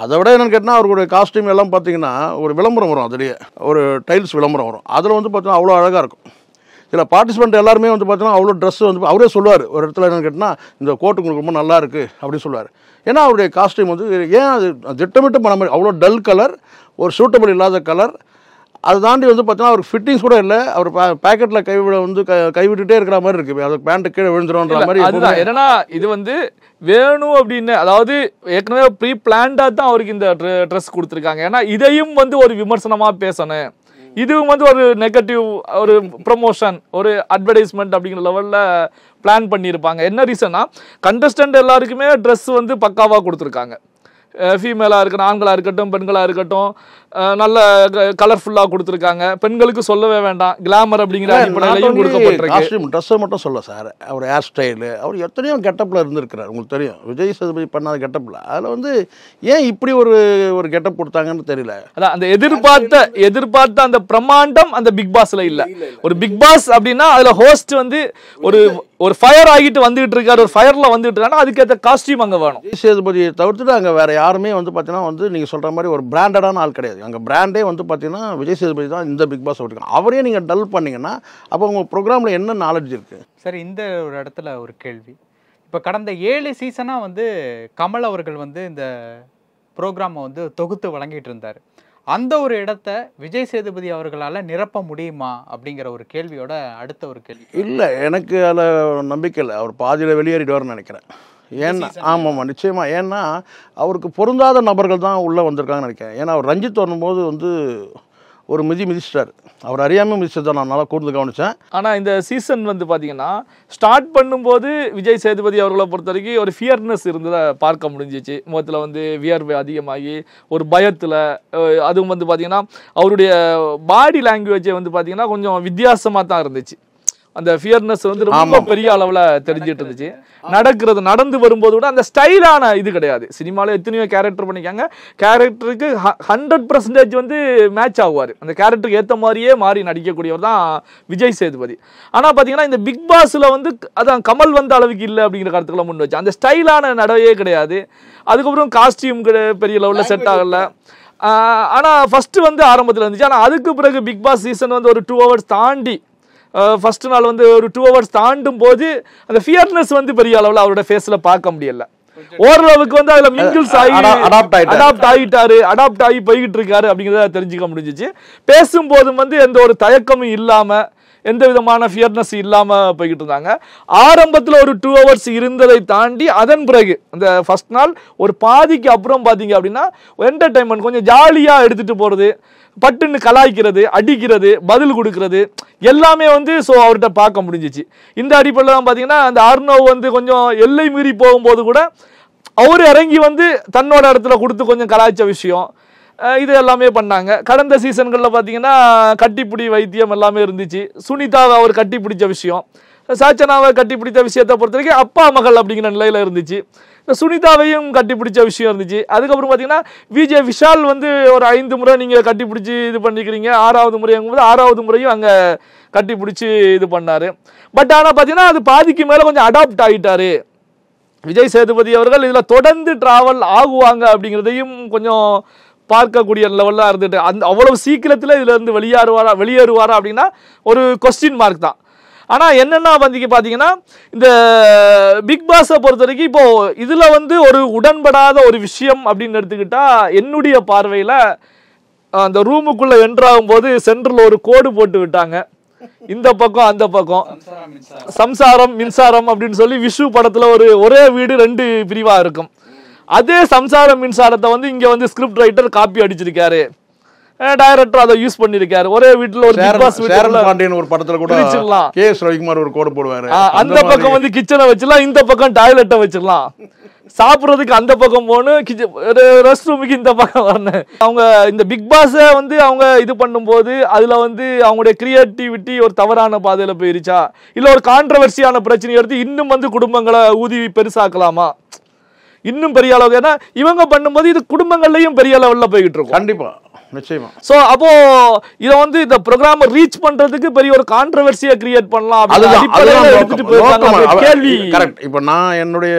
அதை விட என்னென்னு கேட்டால் அவருடைய காஸ்டியூம் எல்லாம் பார்த்தீங்கன்னா ஒரு விளம்பரம் வரும். அதுலேயே ஒரு டைல்ஸ் விளம்பரம் வரும். அதில் வந்து பார்த்தீங்கன்னா அவ்வளோ அழகாக இருக்கும். சில பார்ட்டிசிபெண்ட் எல்லாருமே வந்து பார்த்தீங்கன்னா அவ்வளோ ட்ரெஸ் வந்து அவரே சொல்லுவார். ஒரு இடத்துல என்னென்னு கேட்டால் இந்த கோட்டு உங்களுக்கு ரொம்ப நல்லா இருக்குது அப்படின்னு சொல்லுவார். ஏன்னா அவருடைய காஸ்டியூம் வந்து ஏன் அது திட்டமிட்டு பண்ண மாதிரி அவ்வளோ டல் கலர், ஒரு சூட்டபிள் இல்லாத கலர். அதை தாண்டி வந்து பார்த்தீங்கன்னா அவருக்கு ஃபிட்டிங்ஸ் கூட இல்லை. அவர் பேக்கெட்டில் கைவிட்டுட்டே இருக்கிற மாதிரி இருக்குது. அது பேண்ட்டு கீழே விழுந்துரும்ன்ற மாதிரி. அதுதான் என்னன்னா இது வந்து வேணும் அப்படின்னு, அதாவது ஏற்கனவே ப்ரீ பிளான்டாக தான் அவருக்கு இந்த ட்ரெஸ் கொடுத்துருக்காங்க. ஏன்னா இதையும் வந்து ஒரு விமர்சனமாக பேசணும், இதுவும் வந்து ஒரு நெகட்டிவ் ஒரு ப்ரமோஷன், ஒரு அட்வர்டைஸ்மெண்ட் அப்படிங்கிற லெவலில் பிளான் பண்ணியிருப்பாங்க. என்ன ரீசன்னா கண்டஸ்டன்ட் எல்லாருக்குமே ட்ரெஸ் வந்து பக்காவாக கொடுத்துருக்காங்க. ஃபீமேலாக இருக்கட்டும், ஆண்களாக இருக்கட்டும், பெண்களாக இருக்கட்டும், நல்ல கலர்ஃபுல்லாக கொடுத்துருக்காங்க. பெண்களுக்கு சொல்லவே வேண்டாம், கிளாமர் அப்படிங்கிற அடிப்படையிலையும் கொடுக்கப்பட்டிருக்கு. காஸ்டியூம் ட்ரெஸ்ஸை மட்டும் சொல்ல சார், அவர் ஹேர் ஸ்டைலு, அவர் எத்தனையோ கெட்டப்பில் இருந்திருக்கிறார். உங்களுக்கு தெரியும் விஜய் சேதுபதி பண்ணாத கெட்டப்பில். அதில் வந்து ஏன் இப்படி ஒரு கெட்டப் கொடுத்தாங்கன்னு தெரியல. அதான் அந்த எதிர்பார்த்த அந்த பிரம்மாண்டம் அந்த பிக் பாஸ்ல இல்லை. ஒரு பிக் பாஸ் அப்படின்னா அதில் ஹோஸ்ட் வந்து ஒரு ஃபயர் ஆகிட்டு வந்துகிட்டு இருக்காரு, ஒரு ஃபயர்ல வந்துட்டு இருக்காருன்னா அதுக்கேற்ற காஸ்டியூம் அங்கே வேணும். விஜய் சேதுபதியை தவிர்த்துட்டு அங்கே வேற யாருமே வந்து பார்த்தீங்கன்னா வந்து நீங்கள் சொல்கிற மாதிரி ஒரு பிராண்டடான ஆள் கிடையாது. அங்கே பிராண்டே வந்து பார்த்தீங்கன்னா விஜய் சேதுபதி தான் இந்த பிக் பாஸ் ஓட்டிருக்காங்க. அவரே நீங்கள் டல் பண்ணிங்கன்னா அப்போ உங்கள் ப்ரோக்ராமில் என்ன நாலேஜ் இருக்குது? சரி, இந்த ஒரு இடத்துல ஒரு கேள்வி. இப்போ கடந்த 7 சீசனாக வந்து கமல் அவர்கள் வந்து இந்த ப்ரோக்ராமை வந்து தொகுத்து வழங்கிட்டு இருந்தார். அந்த ஒரு இடத்த விஜய் சேதுபதி அவர்களால் நிரப்ப முடியுமா அப்படிங்கிற ஒரு கேள்வியோட அடுத்த ஒரு கேள்வி. இல்லை, எனக்கு அதில் நம்பிக்கை இல்லை. அவர் பாதியில் வெளியேறிடுவார்னு நினைக்கிறேன். ஏன்னா ஆமாம்மா நிச்சயமாக. ஏன்னா அவருக்கு பொருந்தாத நபர்கள் தான் உள்ளே வந்திருக்காங்கன்னு நினைக்கிறேன். ஏன்னா அவர் ரஞ்சித் வரும்போது வந்து ஒரு மிதிச்சிட்டார். அவர் அறியாமல் மிதிச்சது தான் நான் நல்லா கூர்ந்து கவனித்தேன். ஆனால் இந்த சீசன் வந்து பார்த்தீங்கன்னா ஸ்டார்ட் பண்ணும்போது விஜய் சேதுபதி அவர்களை பொறுத்த வரைக்கும் ஒரு ஃபியர்னஸ் இருந்ததை பார்க்க முடிஞ்சிச்சு. முகத்தில் வந்து வியர்வை அதிகமாகி ஒரு பயத்தில், அதுவும் வந்து பார்த்தீங்கன்னா அவருடைய பாடி லாங்குவேஜை வந்து பார்த்தீங்கன்னா கொஞ்சம் வித்தியாசமாக தான் இருந்துச்சு. அந்த ஃபியர்னஸ் வந்து ரொம்ப பெரிய அளவுல தெரிஞ்சிட்டு இருந்துச்சு. நடந்து வரும்போது கூட அந்த ஸ்டைலான இது கிடையாது. சினிமால எத்தனையோ கேரக்டர் பண்ணிக்காங்க, கேரக்டருக்கு 100% வந்து மேட்ச் ஆகுவார், அந்த கேரக்டருக்கு ஏற்ற மாதிரியே மாறி நடிக்கக்கூடியவர் தான் விஜய் சேதுபதி. ஆனா பாத்தீங்கன்னா இந்த பிக் பாஸ்ல வந்து அதான் கமல் வந்த அளவுக்கு இல்லை அப்படிங்கிற கருத்துக்களை முன் வச்சு அந்த ஸ்டைலான நடவே கிடையாது. அதுக்கப்புறம் காஸ்டியூம் பெரிய லெவலில் செட் ஆகல. ஆனால் ஃபஸ்ட்டு வந்து ஆரம்பத்தில் இருந்துச்சு. ஆனால் அதுக்கு பிறகு பிக் பாஸ் சீசன் வந்து ஒரு 2 hours தாண்டி ஃபஸ்ட்டு நாள் வந்து ஒரு 2 hours தாண்டும் போது அந்த ஃபியர்னஸ் வந்து பெரிய அளவில் அவரோட ஃபேஸில் பார்க்க முடியல. ஓரளவுக்கு வந்து அதில் மிங்கிள்ஸ் ஆகி அடாப்ட் ஆகி போய்கிட்டு இருக்காரு அப்படிங்கிறத தெரிஞ்சுக்க முடிஞ்சிச்சு. பேசும்போதும் வந்து எந்த ஒரு தயக்கமும் இல்லாமல் எந்த விதமான ஃபியர்னஸ் இல்லாமல் போய்கிட்டு இருந்தாங்க. ஆரம்பத்தில் ஒரு 2 hours இருந்ததை தாண்டி அதன் பிறகு அந்த ஃபர்ஸ்ட் நாள் ஒரு பாதிக்கு அப்புறம் பார்த்தீங்க அப்படின்னா என்டர்டைன்மெண்ட் கொஞ்சம் ஜாலியாக எடுத்துகிட்டு போகிறது, பட்டுன்னு கலாய்க்கிறது, அடிக்கிறது, பதில் கொடுக்கறது எல்லாமே வந்து ஸோ அவர்கிட்ட பார்க்க முடிஞ்சிச்சு. இந்த அடிப்படையில் தான் பார்த்தீங்கன்னா அந்த அர்ணவ் வந்து கொஞ்சம் எல்லை மீறி போகும்போது கூட அவர் இறங்கி வந்து தன்னோட இடத்துல கொடுத்து கொஞ்சம் கலாய்ச்ச விஷயம் இது எல்லாமே பண்ணாங்க. கடந்த சீசன்களில் பார்த்தீங்கன்னா கட்டிப்பிடி வைத்தியம் எல்லாமே இருந்துச்சு. சுனிதாவை அவர் கட்டி பிடிச்ச விஷயம், சாச்சனாவை கட்டி பிடித்த விஷயத்தை பொறுத்த வரைக்கும் அப்பா மகள் அப்படிங்கிற நிலையில் இருந்துச்சு. சுனிதாவையும் கட்டி பிடிச்ச விஷயம் இருந்துச்சு. அதுக்கப்புறம் பார்த்தீங்கன்னா விஜய் விஷால் வந்து ஒரு 5 முறை நீங்கள் கட்டி பிடிச்சி இது பண்ணிக்கிறீங்க, 6வது முறைங்கும்போது 6வது முறையும் அங்கே கட்டி பிடிச்சி இது பண்ணார். பட் ஆனால் பார்த்தீங்கன்னா அது பாதிக்கு மேலே கொஞ்சம் அடாப்ட் ஆகிட்டாரு விஜய் சேதுபதி அவர்கள். இதில் தொடர்ந்து ட்ராவல் ஆகுவாங்க அப்படிங்கிறதையும் கொஞ்சம் பார்க்கக்கூடிய லெவலில் இருந்துட்டு அந்த அவ்வளவு சீக்கிரத்தில் இதுல இருந்து வெளியேறுவாரா அப்படின்னா ஒரு கொஸ்டின் மார்க் தான். ஆனால் என்னென்னா பார்த்தீங்கன்னா இந்த பிக் பாஸை பொறுத்த வரைக்கும் இப்போ இதில் வந்து ஒரு உடன்படாத ஒரு விஷயம் அப்படின்னு எடுத்துக்கிட்டா என்னுடைய பார்வையில் அந்த ரூமுக்குள்ளே என்ட்ராகும் போது சென்டரில் ஒரு கோடு போட்டு விட்டாங்க. இந்த பக்கம் அந்த பக்கம் சம்சாரம் மின்சாரம் அப்படின்னு சொல்லி விஷு படத்தில் ஒரே வீடு 2 பிரிவா இருக்கும். அதே சம்சாரம் மின்சாரத்தை வந்து இங்க வந்து ஸ்கிரிப்ட் ரைட்டர் காப்பி அடிச்சிருக்காரு, டைரக்டர் அதை யூஸ் பண்ணிருக்காரு. ஒரே வீட்டுல ஒரு பிக் பாஸ் வீட்டுல ஒரு படத்துல கூட கேஎஸ் ரவிக்குமார் ஒரு கோடு போடுவாரு. அந்த பக்கம் வந்து கிச்சனை வச்சிடலாம், இந்த பக்கம் டாய்லெட்டை வச்சிடலாம், சாப்பிட்றதுக்கு அந்த பக்கம் போகணும், ரெஸ்ட் ரூமுக்கு இந்த பக்கம் வரணும். அவங்க இந்த பிக் பாஸை வந்து அவங்க இது பண்ணும்போது அதுல வந்து அவங்களுடைய கிரியேட்டிவிட்டி ஒரு தவறான பாதையில போயிருச்சா, இல்ல ஒரு கான்ட்ரவர்சியான பிரச்சனை எடுத்து இன்னும் வந்து குடும்பங்களை ஊதி பெருசாக்கலாமா, இன்னும் பெரிய அளவுக்கு. ஏன்னா இவங்க பண்ணும்போது இது குடும்பங்கள்லயும் பெரிய லெவல்ல போய்கிட்டு இருக்கும். கண்டிப்பா நிச்சயமா. சோ அப்போ இத வந்து இந்த ப்ரோகிராம் ரீச் பண்றதுக்கு பெரிய ஒரு கான்ட்ரவர்சியை கிரியேட் பண்ணலாம் கேள்வி. கரெக்ட். இப்போ நான்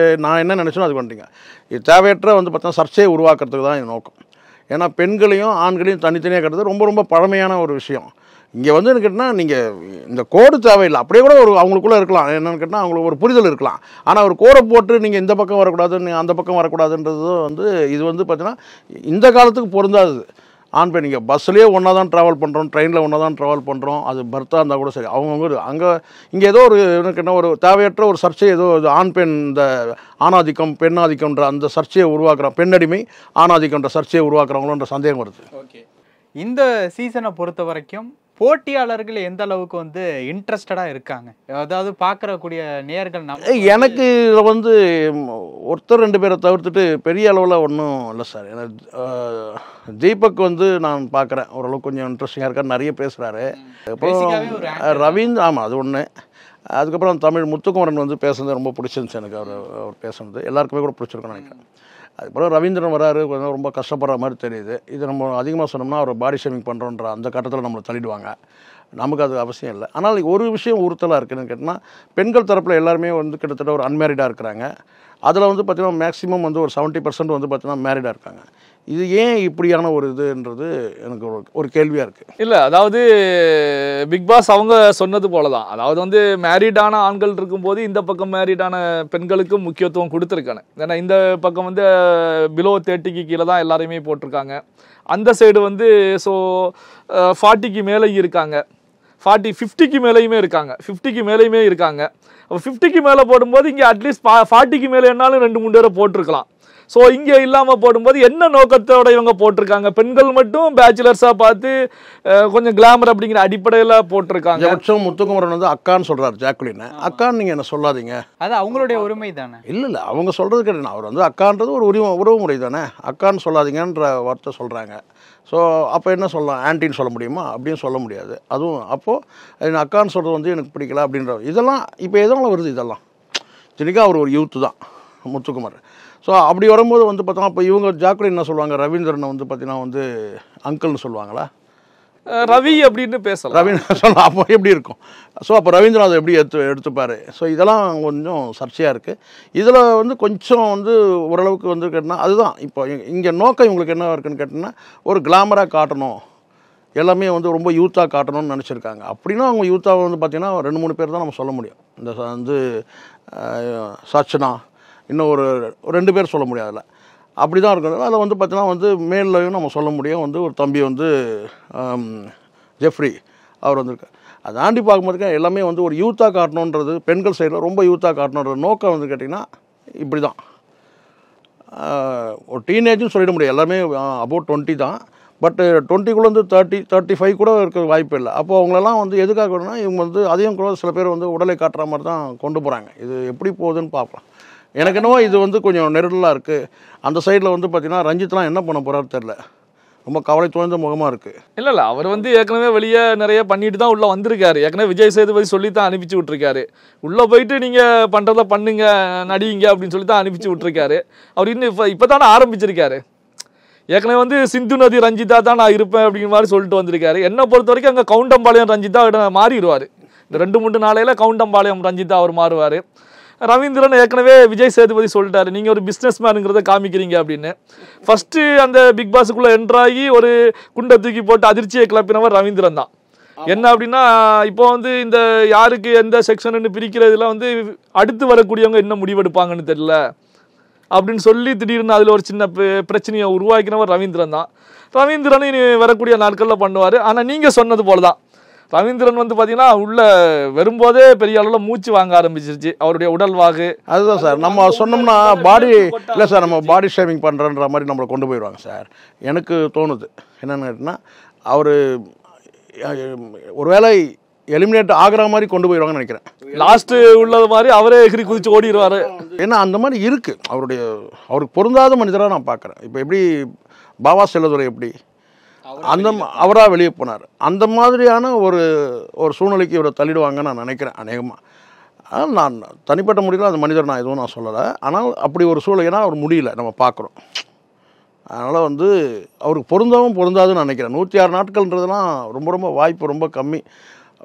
என்ன நினைச்சேனோ அது பண்ணிட்டீங்க. இது தேவையற்ற வந்து பார்த்தா சர்ச்சையை உருவாக்குறதுக்கு தான் இது நோக்கம். ஏன்னா பெண்களையும் ஆண்களையும் தனித்தனியாக கட்டுறது ரொம்ப ரொம்ப பழமையான ஒரு விஷயம். இங்கே வந்து என்ன கேட்டால் நீங்கள் இந்த கோடு தேவையில்லை, அப்படியே கூட ஒரு அவங்களுக்குள்ளே இருக்கலாம். என்னென்னு கேட்டால் அவங்களுக்கு ஒரு புரிதல் இருக்கலாம். ஆனால் ஒரு கோடை போட்டு நீங்கள் இந்த பக்கம் வரக்கூடாது, நீங்கள் அந்த பக்கம் வரக்கூடாதுன்றது வந்து இது வந்து பார்த்தீங்கன்னா இந்த காலத்துக்கு பொருந்தாது. ஆண் பெண் நீங்கள் பஸ்லேயே ஒன்றா தான் ட்ராவல் பண்ணுறோம், ட்ரெயினில் ஒன்றா தான் ட்ராவல் பண்ணுறோம், அது பர்த்தாக இருந்தால் கூட சரி. அவங்கவுங்க அங்கே இங்கே ஏதோ ஒரு என்ன ஒரு தேவையற்ற ஒரு சர்ச்சை, ஏதோ ஆண் பெண் இந்த ஆணாதிக்கம் பெண்ணாதிக்கம்ன்ற அந்த சர்ச்சையை உருவாக்குறோம், பெண்ணடிமை ஆணாதிக்கம்ன்ற சர்ச்சையை உருவாக்குறவங்களோன்ற சந்தேகம் வருது. ஓகே, இந்த சீசனை பொறுத்த வரைக்கும் போட்டியாளர்கள் எந்த அளவுக்கு வந்து இன்ட்ரெஸ்டடாக இருக்காங்க, அதாவது பார்க்கறக்கூடிய நேயர்கள்? எனக்கு இதில் வந்து ஒருத்தர் 2 பேரை தவிர்த்துட்டு பெரிய அளவில் ஒன்றும் இல்லை சார். எனக்கு தீபக் வந்து நான் பார்க்குறேன், ஓரளவுக்கு கொஞ்சம் இன்ட்ரெஸ்டிங்காக இருக்கார், நிறைய பேசுகிறாரு. அப்புறம் ரவீந்திர, ஆமாம் அது ஒன்று. அதுக்கப்புறம் தமிழ் முத்துக்குமரன் வந்து பேசுனது ரொம்ப பிடிச்சிருந்துச்சு எனக்கு. அவர் பேசுனது எல்லாருக்குமே கூட பிடிச்சிருக்குன்னு நினைக்கிறேன். அதுக்கப்புறம் ரவீந்திரன் வராரு, கொஞ்சம் ரொம்ப கஷ்டப்படுற மாதிரி தெரியுது. இது நம்ம அதிகமாக சொன்னோம்னா அவர் பாடி ஷேமிங் பண்ணுறோன்ற அந்த கட்டத்தில் நம்மளை தள்ளிடுவாங்க. நமக்கு அது அவசியம் இல்லை. ஆனால் ஒரு விஷயம் உறுத்தலாக இருக்குதுன்னு கேட்டால், பெண்கள் தரப்பில் எல்லாருமே வந்து கிட்டத்தட்ட ஒரு அன்மேரிடாக இருக்கிறாங்க. அதில் வந்து பார்த்திங்கன்னா மேக்ஸிமம் வந்து ஒரு 70% வந்து பார்த்திங்கன்னா மேரிடாக இருக்காங்க. இது ஏன் இப்படியான ஒரு இதுன்றது எனக்கு ஒரு கேள்வியாக இருக்குது. இல்லை, அதாவது பிக் பாஸ் அவங்க சொன்னது போல தான். அதாவது வந்து மேரிடான ஆண்கள் இருக்கும்போது இந்த பக்கம் மேரிடான பெண்களுக்கு முக்கியத்துவம் கொடுத்துருக்காங்க. ஏன்னா இந்த பக்கம் வந்து பிலோ 30க்கு கீழே தான் எல்லாரையுமே போட்டிருக்காங்க. அந்த சைடு வந்து ஸோ 40க்கு மேலே இருக்காங்க, 50க்கு மேலேயுமே இருக்காங்க, 50க்கு மேலேயுமே இருக்காங்க. அப்போ 50க்கு மேலே போடும்போது இங்கே அட்லீஸ்ட் 40க்கு மேலே என்னாலும் 2-3 பேரை போட்டிருக்கலாம். ஸோ இங்கே இல்லாமல் போடும்போது என்ன நோக்கத்தோட இவங்க போட்டிருக்காங்க? பெண்கள் மட்டும் பேச்சுலர்ஸாக பார்த்து கொஞ்சம் கிளாமர் அப்படிங்கிற அடிப்படையில் போட்டிருக்காங்க. முத்துக்குமரன் வந்து அக்கான்னு சொல்கிறார் ஜாக்குலின். அக்கான்னு நீங்கள் என்ன சொல்லாதீங்க, அது அவங்களுடைய உரிமை தானே. இல்லை அவங்க சொல்கிறது கேட்டேன். அவர் வந்து அக்கான்றது ஒரு உறவு முறை தானே, அக்கான்னு சொல்லாதீங்கன்ற வார்த்தை சொல்கிறாங்க. ஸோ அப்போ என்ன சொல்லலாம்? ஆன்ட்டின்னு சொல்ல முடியுமா? அப்படின்னு சொல்ல முடியாது. அதுவும் அப்போது அக்கான்னு சொல்கிறது வந்து எனக்கு பிடிக்கல அப்படின்ற இதெல்லாம் இப்போ எதனால் வருது? இதெல்லாம் சரிக்கா அவர் ஒரு யூத்து தான் முத்துக்குமார். ஸோ அப்படி வரும்போது வந்து பார்த்தோம்னா இப்போ இவங்க ஜாக்குலின் என்ன சொல்லுவாங்க? ரவீந்திரனை வந்து பார்த்தீங்கன்னா வந்து அங்கிள்னு சொல்லுவாங்களா? ரவி அப்படின்னு பேசலாம். ரவீந்திரன் சொல்லலாம். அப்போ எப்படி இருக்கும்? ஸோ அப்போ ரவீந்திரன் அதை எப்படி எடுத்துப்பார்? ஸோ இதெல்லாம் கொஞ்சம் சர்ச்சையாக இருக்குது. இதில் வந்து கொஞ்சம் வந்து ஓரளவுக்கு வந்து கேட்டினா அதுதான் இப்போ இங்கே நோக்கம் இவங்களுக்கு என்ன இருக்குன்னு கேட்டிங்கன்னா ஒரு கிளாமராக காட்டணும், எல்லாமே வந்து ரொம்ப யூத்தாக காட்டணும்னு நினச்சிருக்காங்க. அப்படின்னா அவங்க யூத்தாக வந்து பார்த்திங்கன்னா 2-3 பேர் தான் நம்ம சொல்ல முடியும். இந்த வந்து சச்சனா, இன்னும் ஒரு 2 பேர் சொல்ல முடியாது. அதில் அப்படி தான் இருக்கும். அதில் வந்து பார்த்தீங்கன்னா வந்து மேல்லையும் நம்ம சொல்ல முடியும். வந்து ஒரு தம்பி வந்து ஜெஃப்ரி அவர் வந்திருக்கார். அதை தாண்டி பார்க்கும்போது எல்லாமே வந்து ஒரு யூத்தாக காட்டணுன்றது, பெண்கள் சைடில் ரொம்ப யூத்தாக காட்டணுன்ற நோக்கம் வந்து கேட்டிங்கன்னா இப்படி தான். ஒரு டீனேஜ்னு சொல்லிட முடியாது, எல்லாமே அபவுட் 20 தான். பட் 20குள்ளே வந்து 30-35 கூட இருக்க வாய்ப்பு இல்லை. அப்போது அவங்களெல்லாம் வந்து எதுக்காக வேணும்னா இவங்க வந்து அதையும் கூட சில பேர் வந்து உடலை காட்டுற மாதிரி தான் கொண்டு போகிறாங்க. இது எப்படி போகுதுன்னு பார்க்கலாம். எனக்கு என்னவோ இது வந்து கொஞ்சம் நெருடலாக இருக்குது. அந்த சைடில் வந்து பார்த்திங்கன்னா ரஞ்சித்லாம் என்ன பண்ண போகிறாரு தெரில, ரொம்ப கவலை தோய்ந்த முகமாக இருக்குது. இல்லை அவர் வந்து ஏற்கனவே வெளியே நிறைய பண்ணிட்டு தான் உள்ளே வந்திருக்காரு. ஏற்கனவே விஜய் சேதுபதி சொல்லி தான் அனுப்பிச்சி விட்ருக்காரு, உள்ளே போயிட்டு நீங்கள் பண்ணுறத பண்ணுங்க, நடிங்க அப்படின்னு சொல்லி தான் அனுப்பிச்சி விட்ருக்காரு. அவர் இன்னும் இப்போ தானே ஆரம்பிச்சிருக்காரு. ஏற்கனவே வந்து சிந்து நதி ரஞ்சிதா தான் நான் இருப்பேன் அப்படிங்கிற மாதிரி சொல்லிட்டு வந்திருக்காரு. என்னை பொறுத்த வரைக்கும் அங்கே கவுண்டம்பாளையம் ரஞ்சிதா மாறிடுவார். இந்த 2-3 நாளையில் கவுண்டம்பாளையம் ரஞ்சிதா அவர் மாறுவார். ரவீந்திரன் ஏற்கனவே விஜய் சேதுபதி சொல்லிட்டாரு, நீங்கள் ஒரு பிஸ்னஸ் மேனுங்கிறத காமிக்கிறீங்க அப்படின்னு. ஃபஸ்ட்டு அந்த பிக் பாஸுக்குள்ளே என்ட்ராகி ஒரு குண்டை தூக்கி போட்டு அதிர்ச்சியை கிளப்பினவர் ரவீந்திரன் தான். என்ன அப்படின்னா இப்போ வந்து இந்த யாருக்கு எந்த செக்ஷன்னு பிரிக்கிறதுல வந்து அடுத்து வரக்கூடியவங்க என்ன முடிவெடுப்பாங்கன்னு தெரியல அப்படின்னு சொல்லி திடீர்னு அதில் ஒரு சின்ன பிரச்சனையை உருவாக்கினவர் ரவீந்திரன் தான். ரவீந்திரன் இனி வரக்கூடிய நாட்களில் பண்ணுவார். ஆனால் நீங்கள் சொன்னது போல தான் ரவீந்திரன் வந்து பார்த்தீங்கன்னா உள்ள வரும்போதே பெரிய அளவில் மூச்சு வாங்க ஆரம்பிச்சிருச்சு அவருடைய உடல் வாகு. அதுதான் சார், நம்ம சொன்னோம்னா பாடி இல்லை சார், நம்ம பாடி ஷேவிங் பண்ணுறன்ற மாதிரி நம்மளை கொண்டு போயிடுவாங்க சார். எனக்கு தோணுது என்னென்னு கேட்டிங்கன்னா அவர் ஒருவேளை எலிமினேட் ஆகிற மாதிரி கொண்டு போயிடுவாங்கன்னு நினைக்கிறேன். லாஸ்ட்டு உள்ளது மாதிரி அவரே எகிரி குதிச்சு ஓடிடுவார். ஏன்னா அந்த மாதிரி இருக்குது. அவருக்கு பொருந்தாத மனிதராக நான் பார்க்குறேன். இப்போ எப்படி பாபா செல்லதுரை எப்படி அந்த அவராக வெளியே போனார், அந்த மாதிரியான ஒரு சூழ்நிலைக்கு இவரை தள்ளிடுவாங்கன்னு நான் நினைக்கிறேன் அநேகமாக. ஆனால் நான் தனிப்பட்ட முறையில் அந்த மனிதர் நான் எதுவும் நான் சொல்லலை. ஆனால் அப்படி ஒரு சூழ்நிலை, ஏன்னா அவர் முடியல நம்ம பார்க்குறோம். அதனால் வந்து அவருக்கு பொருந்தாதுன்னு நினைக்கிறேன். 106 நாட்கள்ன்றதுலாம் ரொம்ப ரொம்ப வாய்ப்பு ரொம்ப கம்மி.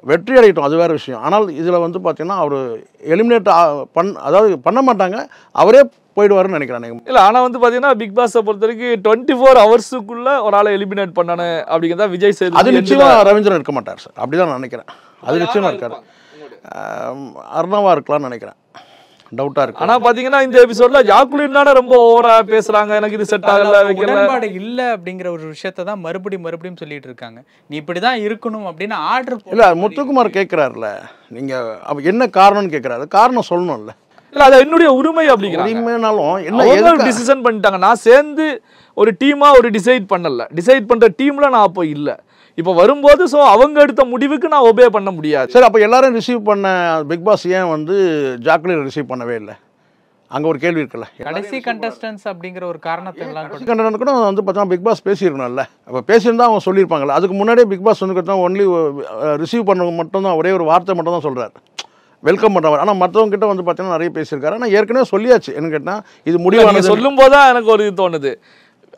வெற்றி அடையட்டும், அது வேறு விஷயம். ஆனால் இதில் வந்து பார்த்தீங்கன்னா அவர் எலிமினேட் அதாவது பண்ண மாட்டாங்க, அவரே போயிடுவாருன்னு நினைக்கிறேன். இல்லை ஆனால் வந்து பார்த்தீங்கன்னா பிக் பாஸை பொறுத்த வரைக்கும் 24 ஹவர்ஸுக்குள்ளே ஒரு ஆளை எலிமினேட் பண்ணணும் அப்படிங்கிறதா விஜய் சேதுபதி. அது நிச்சயமாக ரவீந்திரன் இருக்க மாட்டார் சார், அப்படி தான் நான் நினைக்கிறேன். அது நிச்சயமாக இருக்காரு. அர்ணவா இருக்கலாம்னு நினைக்கிறேன், டவுட்டாக இருக்கு. ஆனால் பார்த்தீங்கன்னா இந்த எபிசோடில் ஜாக்குலின் தானே ரொம்ப ஓவராக பேசுகிறாங்க, எனக்கு இது செட் ஆகல உடன்பாடு இல்லை அப்படிங்கிற ஒரு விஷயத்தை தான் மறுபடியும் சொல்லிட்டு இருக்காங்க. நீ இப்படி தான் இருக்கணும் அப்படின்னு ஆர்டர் இல்லை. முத்துக்குமார் கேட்குறாருல, நீங்கள் என்ன காரணம்னு கேட்குறாரு, காரணம் சொல்லணும்ல. இல்லை அது என்னுடைய உரிமை அப்படிங்கிறாலும் என்ன டிசிஷன் பண்ணிட்டாங்க. நான் சேர்ந்து ஒரு டீமாக ஒரு டிசைட் பண்ணுற டீமில் நான் அப்போ இல்லை. இப்போ வரும்போது ஸோ அவங்க எடுத்த முடிவுக்கு நான் ஒபே பண்ண முடியாது. சரி, அப்போ எல்லாரும் ரிசீவ் பண்ண பிக் பாஸ் ஏன் வந்து ஜாக்குலின் ரிசீவ் பண்ணவே இல்லை? அங்கே ஒரு கேள்வி இருக்குல்ல. கடைசி கண்டஸ்டன்ஸ் அப்படிங்கிற ஒரு காரணத்தை கண்டஸ்டன்ட் கூட வந்து பார்த்தா பிக் பாஸ் பேசியிருக்கணும்ல. அப்போ பேசியிருந்தா அவங்க சொல்லியிருப்பாங்கல்ல. அதுக்கு முன்னாடியே பிக் பாஸ் வந்து பார்த்தா ஒன்லி ரிசீவ் பண்ணவங்க மட்டும்தான், ஒரே ஒரு வார்த்தை மட்டும் தான் சொல்கிறார், வெல்கம் பண்ணுறவர். ஆனால் மற்றவங்க கிட்ட வந்து பார்த்தீங்கன்னா நிறைய பேசியிருக்காரு. ஆனால் ஏற்கனவே சொல்லியாச்சு. என்ன கேட்டால் இது முடிவாக சொல்லும் போது தான் எனக்கு ஒரு இது தோணுது.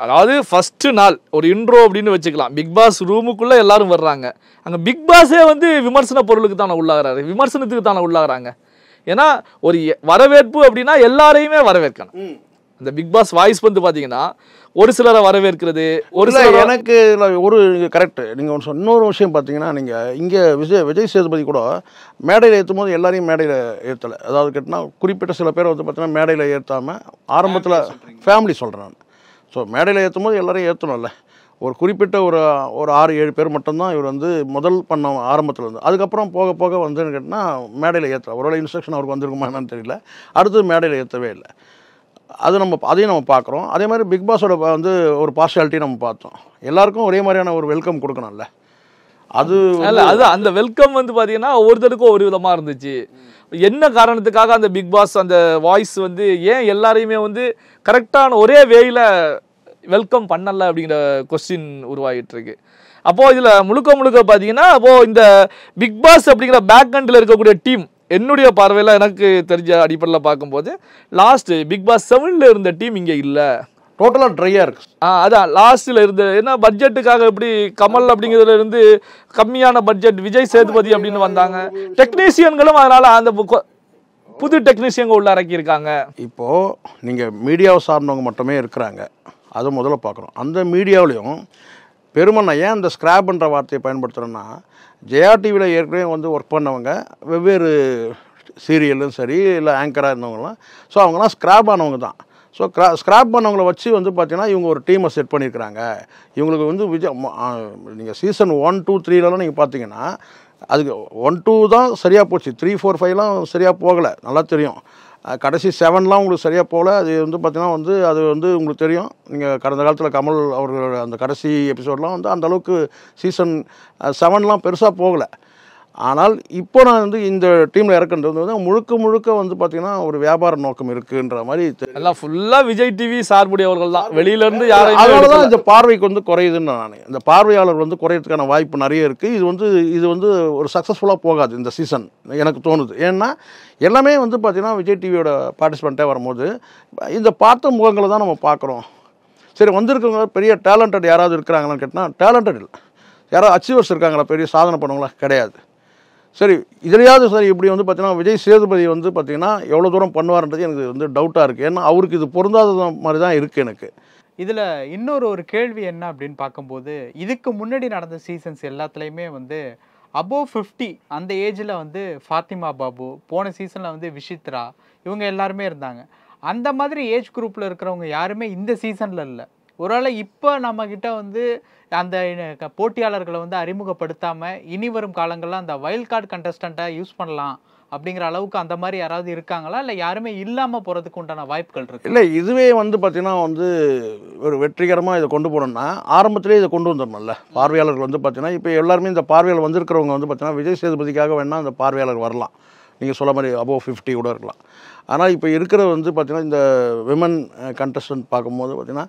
அதாவது ஃபர்ஸ்ட் நாள் ஒரு இன்ட்ரோ அப்படின்னு வச்சுக்கலாம். பிக் பாஸ் ரூமுக்குள்ளே எல்லாரும் வர்றாங்க. அங்கே பிக் பாஸே வந்து விமர்சன பொருளுக்கு தானே உள்ளாகிறாரு, விமர்சனத்துக்கு தானே உள்ளாகிறாங்க. ஏன்னா ஒரு வரவேற்பு அப்படின்னா எல்லாரையுமே வரவேற்கணும். இந்த பிக் பாஸ் வாய்ஸ் வந்து பார்த்தீங்கன்னா ஒரு சிலரை வரவேற்கிறது, ஒரு சில எனக்கு ஒரு கரெக்ட். நீங்கள் ஒன்று இன்னொரு விஷயம் பார்த்தீங்கன்னா, நீங்கள் இங்கே விஜய் சேதுபதி கூட மேடையில் ஏற்றும் போது எல்லாரையும் மேடையில் ஏற்றலை. அதாவது கேட்டால் குறிப்பிட்ட சில பேர் வந்து பார்த்தீங்கன்னா மேடையில் ஏற்றாமல் ஆரம்பத்தில் ஃபேமிலி சொல்கிறேன் நான். ஸோ மேடையில் ஏற்றும் போது எல்லாரையும் ஏற்றணும்ல. ஒரு குறிப்பிட்ட ஒரு 6-7 பேர் மட்டும்தான் இவர் வந்து முதல் பண்ண ஆரம்பத்தில் இருந்து. அதுக்கப்புறம் போக போக வந்துன்னு கேட்டால் மேடையில் ஏற்றல. ஒருவேளை இன்ஸ்ட்ரக்ஷன் அவருக்கு வந்திருக்குமா என்னன்னு தெரியல. அடுத்தது மேடையில் ஏற்றவே இல்லை. அதையும் நம்ம பார்க்குறோம். அதே மாதிரி பிக் பாஸோட வந்து ஒரு பார்ஷியாலிட்டி நம்ம பார்த்தோம். எல்லாருக்கும் ஒரே மாதிரியான ஒரு வெல்கம் கொடுக்கணும்ல. அது அது அந்த வெல்கம் வந்து பார்த்தீங்கன்னா ஒவ்வொருத்தருக்கும் ஒரு விதமாக இருந்துச்சு. என்ன காரணத்துக்காக அந்த பிக் பாஸ் அந்த வாய்ஸ் வந்து ஏன் எல்லாரையுமே வந்து கரெக்டான ஒரே வேயில் வெல்கம் பண்ணலை அப்படிங்கிற கொஸ்டின் உருவாகிட்டு இருக்கு. அப்போது இதில் முழுக்க பார்த்தீங்கன்னா அப்போது இந்த பிக் பாஸ் அப்படிங்கிற பேக் எண்டில் இருக்கக்கூடிய டீம் என்னுடைய பார்வையில் எனக்கு தெரிஞ்ச அடிப்படையில் பார்க்கும்போது லாஸ்ட் பிக் பாஸ் 7ல் இருந்த டீம் இங்கே இல்லை. டோட்டலாக ட்ரையாக இருக்குது. அதான் லாஸ்ட்டில் இருந்து ஏன்னா பட்ஜெட்டுக்காக எப்படி கமல் அப்படிங்கிறதுல இருந்து கம்மியான பட்ஜெட் விஜய் சேதுபதி அப்படின்னு வந்தாங்க. டெக்னீஷியன்களும் அதனால் அந்த புது டெக்னீஷியங்க உள்ள இறக்கியிருக்காங்க. இப்போது நீங்கள் மீடியாவை சார்ந்தவங்க மட்டுமே இருக்கிறாங்க, அதை முதல்ல பார்க்குறோம். அந்த மீடியாவிலையும் பெருமண்ணா ஏன் இந்த ஸ்கிராப்ன்ற வார்த்தையை பயன்படுத்துகிறோன்னா, ஜெயா டிவியில் ஏற்கனவே வந்து ஒர்க் பண்ணவங்க வெவ்வேறு சீரியலும் சரி இல்லை ஆங்கராக இருந்தவங்களாம், ஸோ அவங்களாம் ஸ்கிராப் ஆனவங்க தான். ஸோ ஸ்கிராப் பண்ணவங்களை வச்சு வந்து பார்த்தீங்கன்னா இவங்க ஒரு டீமை செட் பண்ணியிருக்கிறாங்க. இவங்களுக்கு வந்து நீங்கள் சீசன் 1, 2, 3லலாம் நீங்கள் பார்த்தீங்கன்னா அதுக்கு 1, 2 தான் சரியாக போச்சு. 3, 4, 5லாம் சரியாக போகலை, நல்லா தெரியும். கடைசி 7லாம் உங்களுக்கு சரியாக போகல. அது வந்து பார்த்தீங்கன்னா வந்து அது வந்து உங்களுக்கு தெரியும். நீங்கள் கடந்த காலத்தில் கமல் அவர்களோட அந்த கடைசி எபிசோடெலாம் வந்து அந்தளவுக்கு சீசன் 7லாம் பெருசாக போகலை. ஆனால் இப்போ நான் வந்து இந்த டீமில் இறக்குன்றது வந்து முழுக்க வந்து பார்த்தீங்கன்னா ஒரு வியாபார நோக்கம் இருக்குன்ற மாதிரி எல்லாம் ஃபுல்லாக விஜய் டிவி சார்புடையவர்கள் தான், வெளியிலேருந்து யாரும். அதனால தான் இந்த பார்வைக்கு வந்து குறையுதுன்னு நான் இந்த பார்வையாளர் வந்து குறையிறதுக்கான வாய்ப்பு நிறைய இருக்குது. இது வந்து ஒரு சக்ஸஸ்ஃபுல்லாக போகாது இந்த சீசன் எனக்கு தோணுது. ஏன்னா எல்லாமே வந்து பார்த்தீங்கன்னா விஜய் டிவியோட பார்ட்டிசிபெண்ட்டாக வரும்போது இந்த பார்த்த முகங்களை தான் நம்ம பார்க்குறோம். சரி, வந்திருக்கவங்க பெரிய டேலண்டட் யாராவது இருக்கிறாங்களான்னு கேட்டால் டேலண்டட் இல்லை. யாராவது அச்சீவர்ஸ் இருக்காங்களா, பெரிய சாதனை பண்ணுவாங்களா? கிடையாது. சரி, இதுலையாவது சரி இப்படி வந்து பார்த்தீங்கன்னா விஜய் சேதுபதி வந்து பார்த்தீங்கன்னா எவ்வளோ தூரம் பண்ணுவார்ன்றது எனக்கு வந்து டவுட்டாக இருக்குது. ஏன்னா அவருக்கு இது பொருந்தாத மாதிரி தான் இருக்குது எனக்கு. இதில் ஒரு கேள்வி என்ன அப்படின்னு பார்க்கும்போது, இதுக்கு முன்னாடி நடந்த சீசன்ஸ் எல்லாத்துலேயுமே வந்து அபோவ் 50 அந்த ஏஜில் வந்து ஃபாத்திமா பாபு, போன சீசனில் வந்து விஷித்ரா, இவங்க எல்லாருமே இருந்தாங்க. அந்த மாதிரி ஏஜ் குரூப்பில் இருக்கிறவங்க யாருமே இந்த சீசனில் இல்லை. ஒருவேளை இப்போ நம்மக்கிட்ட வந்து அந்த போட்டியாளர்களை வந்து அறிமுகப்படுத்தாமல் இனி வரும் காலங்களில் அந்த வைல்ட் கார்டு கண்டஸ்டண்ட்டாக யூஸ் பண்ணலாம் அப்படிங்கிற அளவுக்கு அந்த மாதிரி யாராவது இருக்காங்களா, இல்லை யாருமே இல்லாமல் போகிறதுக்கு உண்டான வாய்ப்புகள் இருக்கு? இல்லை, இதுவே வந்து பார்த்தீங்கன்னா வந்து ஒரு வெற்றிகரமாக இதை கொண்டு போனோம்னா ஆரம்பத்திலே இதை கொண்டு வந்துடணும்ல. பார்வையாளர்கள் வந்து பார்த்தீங்கன்னா இப்போ எல்லாருமே இந்த பார்வையாளர் வந்திருக்கிறவங்க வந்து பார்த்தீங்கன்னா விஜய் சேதுபதிக்காக வேணால் அந்த பார்வையாளர் வரலாம். நீங்கள் சொல்ல மாதிரி அபோவ் 50 கூட இருக்கலாம். ஆனால் இப்போ இருக்கிற வந்து பார்த்திங்கன்னா இந்த விமன் கண்டஸ்டன்ட் பார்க்கும்போது பார்த்திங்கன்னா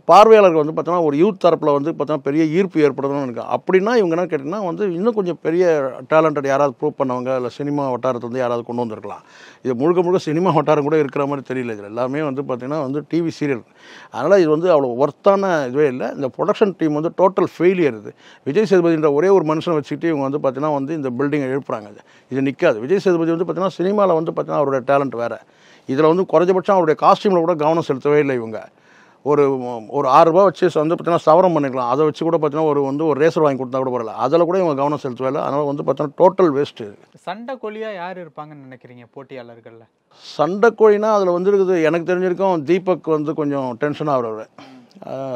பார்வையாளர்கள் வந்து பார்த்தீங்கன்னா ஒரு யூத் தரப்பில் வந்து பார்த்தீங்கன்னா பெரிய ஈர்ப்பு ஏற்படுதுன்னு எனக்கு. அப்படின்னா இவங்க என்ன கேட்டிங்கன்னா வந்து இன்னும் கொஞ்சம் பெரிய டேலண்டட் யாராவது ப்ரூவ் பண்ணவங்க இல்லை சினிமா வட்டாரத்தை வந்து யாராவது கொண்டு வந்திருக்கலாம். இது முழுக்க சினிமா வட்டாரம் கூட இருக்கிற மாதிரி தெரியல. இதில் எல்லாமே வந்து பார்த்திங்கன்னா வந்து டிவி சீரியல். அதனால் இது வந்து அவ்வளோ ஒர்த்தான இதுவே இல்லை. இந்த ப்ரொடக்ஷன் டீம் வந்து டோட்டல் ஃபெயிலியர். இது விஜய் சேதுபதின்ற ஒரே ஒரு மனுஷனை வச்சுக்கிட்டு இவங்க வந்து பார்த்திங்கன்னா வந்து இந்த பில்டிங்கை எழுப்புறாங்க. இது நிற்காது. விஜய் சேதுபதி வந்து பார்த்திங்கன்னா சினிமாவில் வந்து பார்த்திங்கன்னா அவருடைய டேலண்ட் வேறு. இதில் வந்து குறைஞ்சபட்சம் அவருடைய காஸ்டியூமில் கூட கவனம் செலுத்தவே இல்லை. இவங்க ஒரு ₹6 வச்சு வந்து பார்த்தீங்கன்னா சவரம் பண்ணிக்கலாம். அதை வச்சு கூட பார்த்தீங்கன்னா ஒரு ரேசர் வாங்கி கொடுத்தா கூட வரல. அதில் கூட இவங்க கவனம் செலுத்தவே இல்லை. அதனால் வந்து பார்த்தீங்கன்னா டோட்டல் வேஸ்ட்டு. சண்டை கோழியாக யார் இருப்பாங்கன்னு நினைக்கிறீங்க போட்டியாளர்களில்? சண்டை கோழினா அதில் வந்து இருக்குது எனக்கு தெரிஞ்சிருக்கும் தீபக் வந்து கொஞ்சம் டென்ஷன் ஆகிறவர்.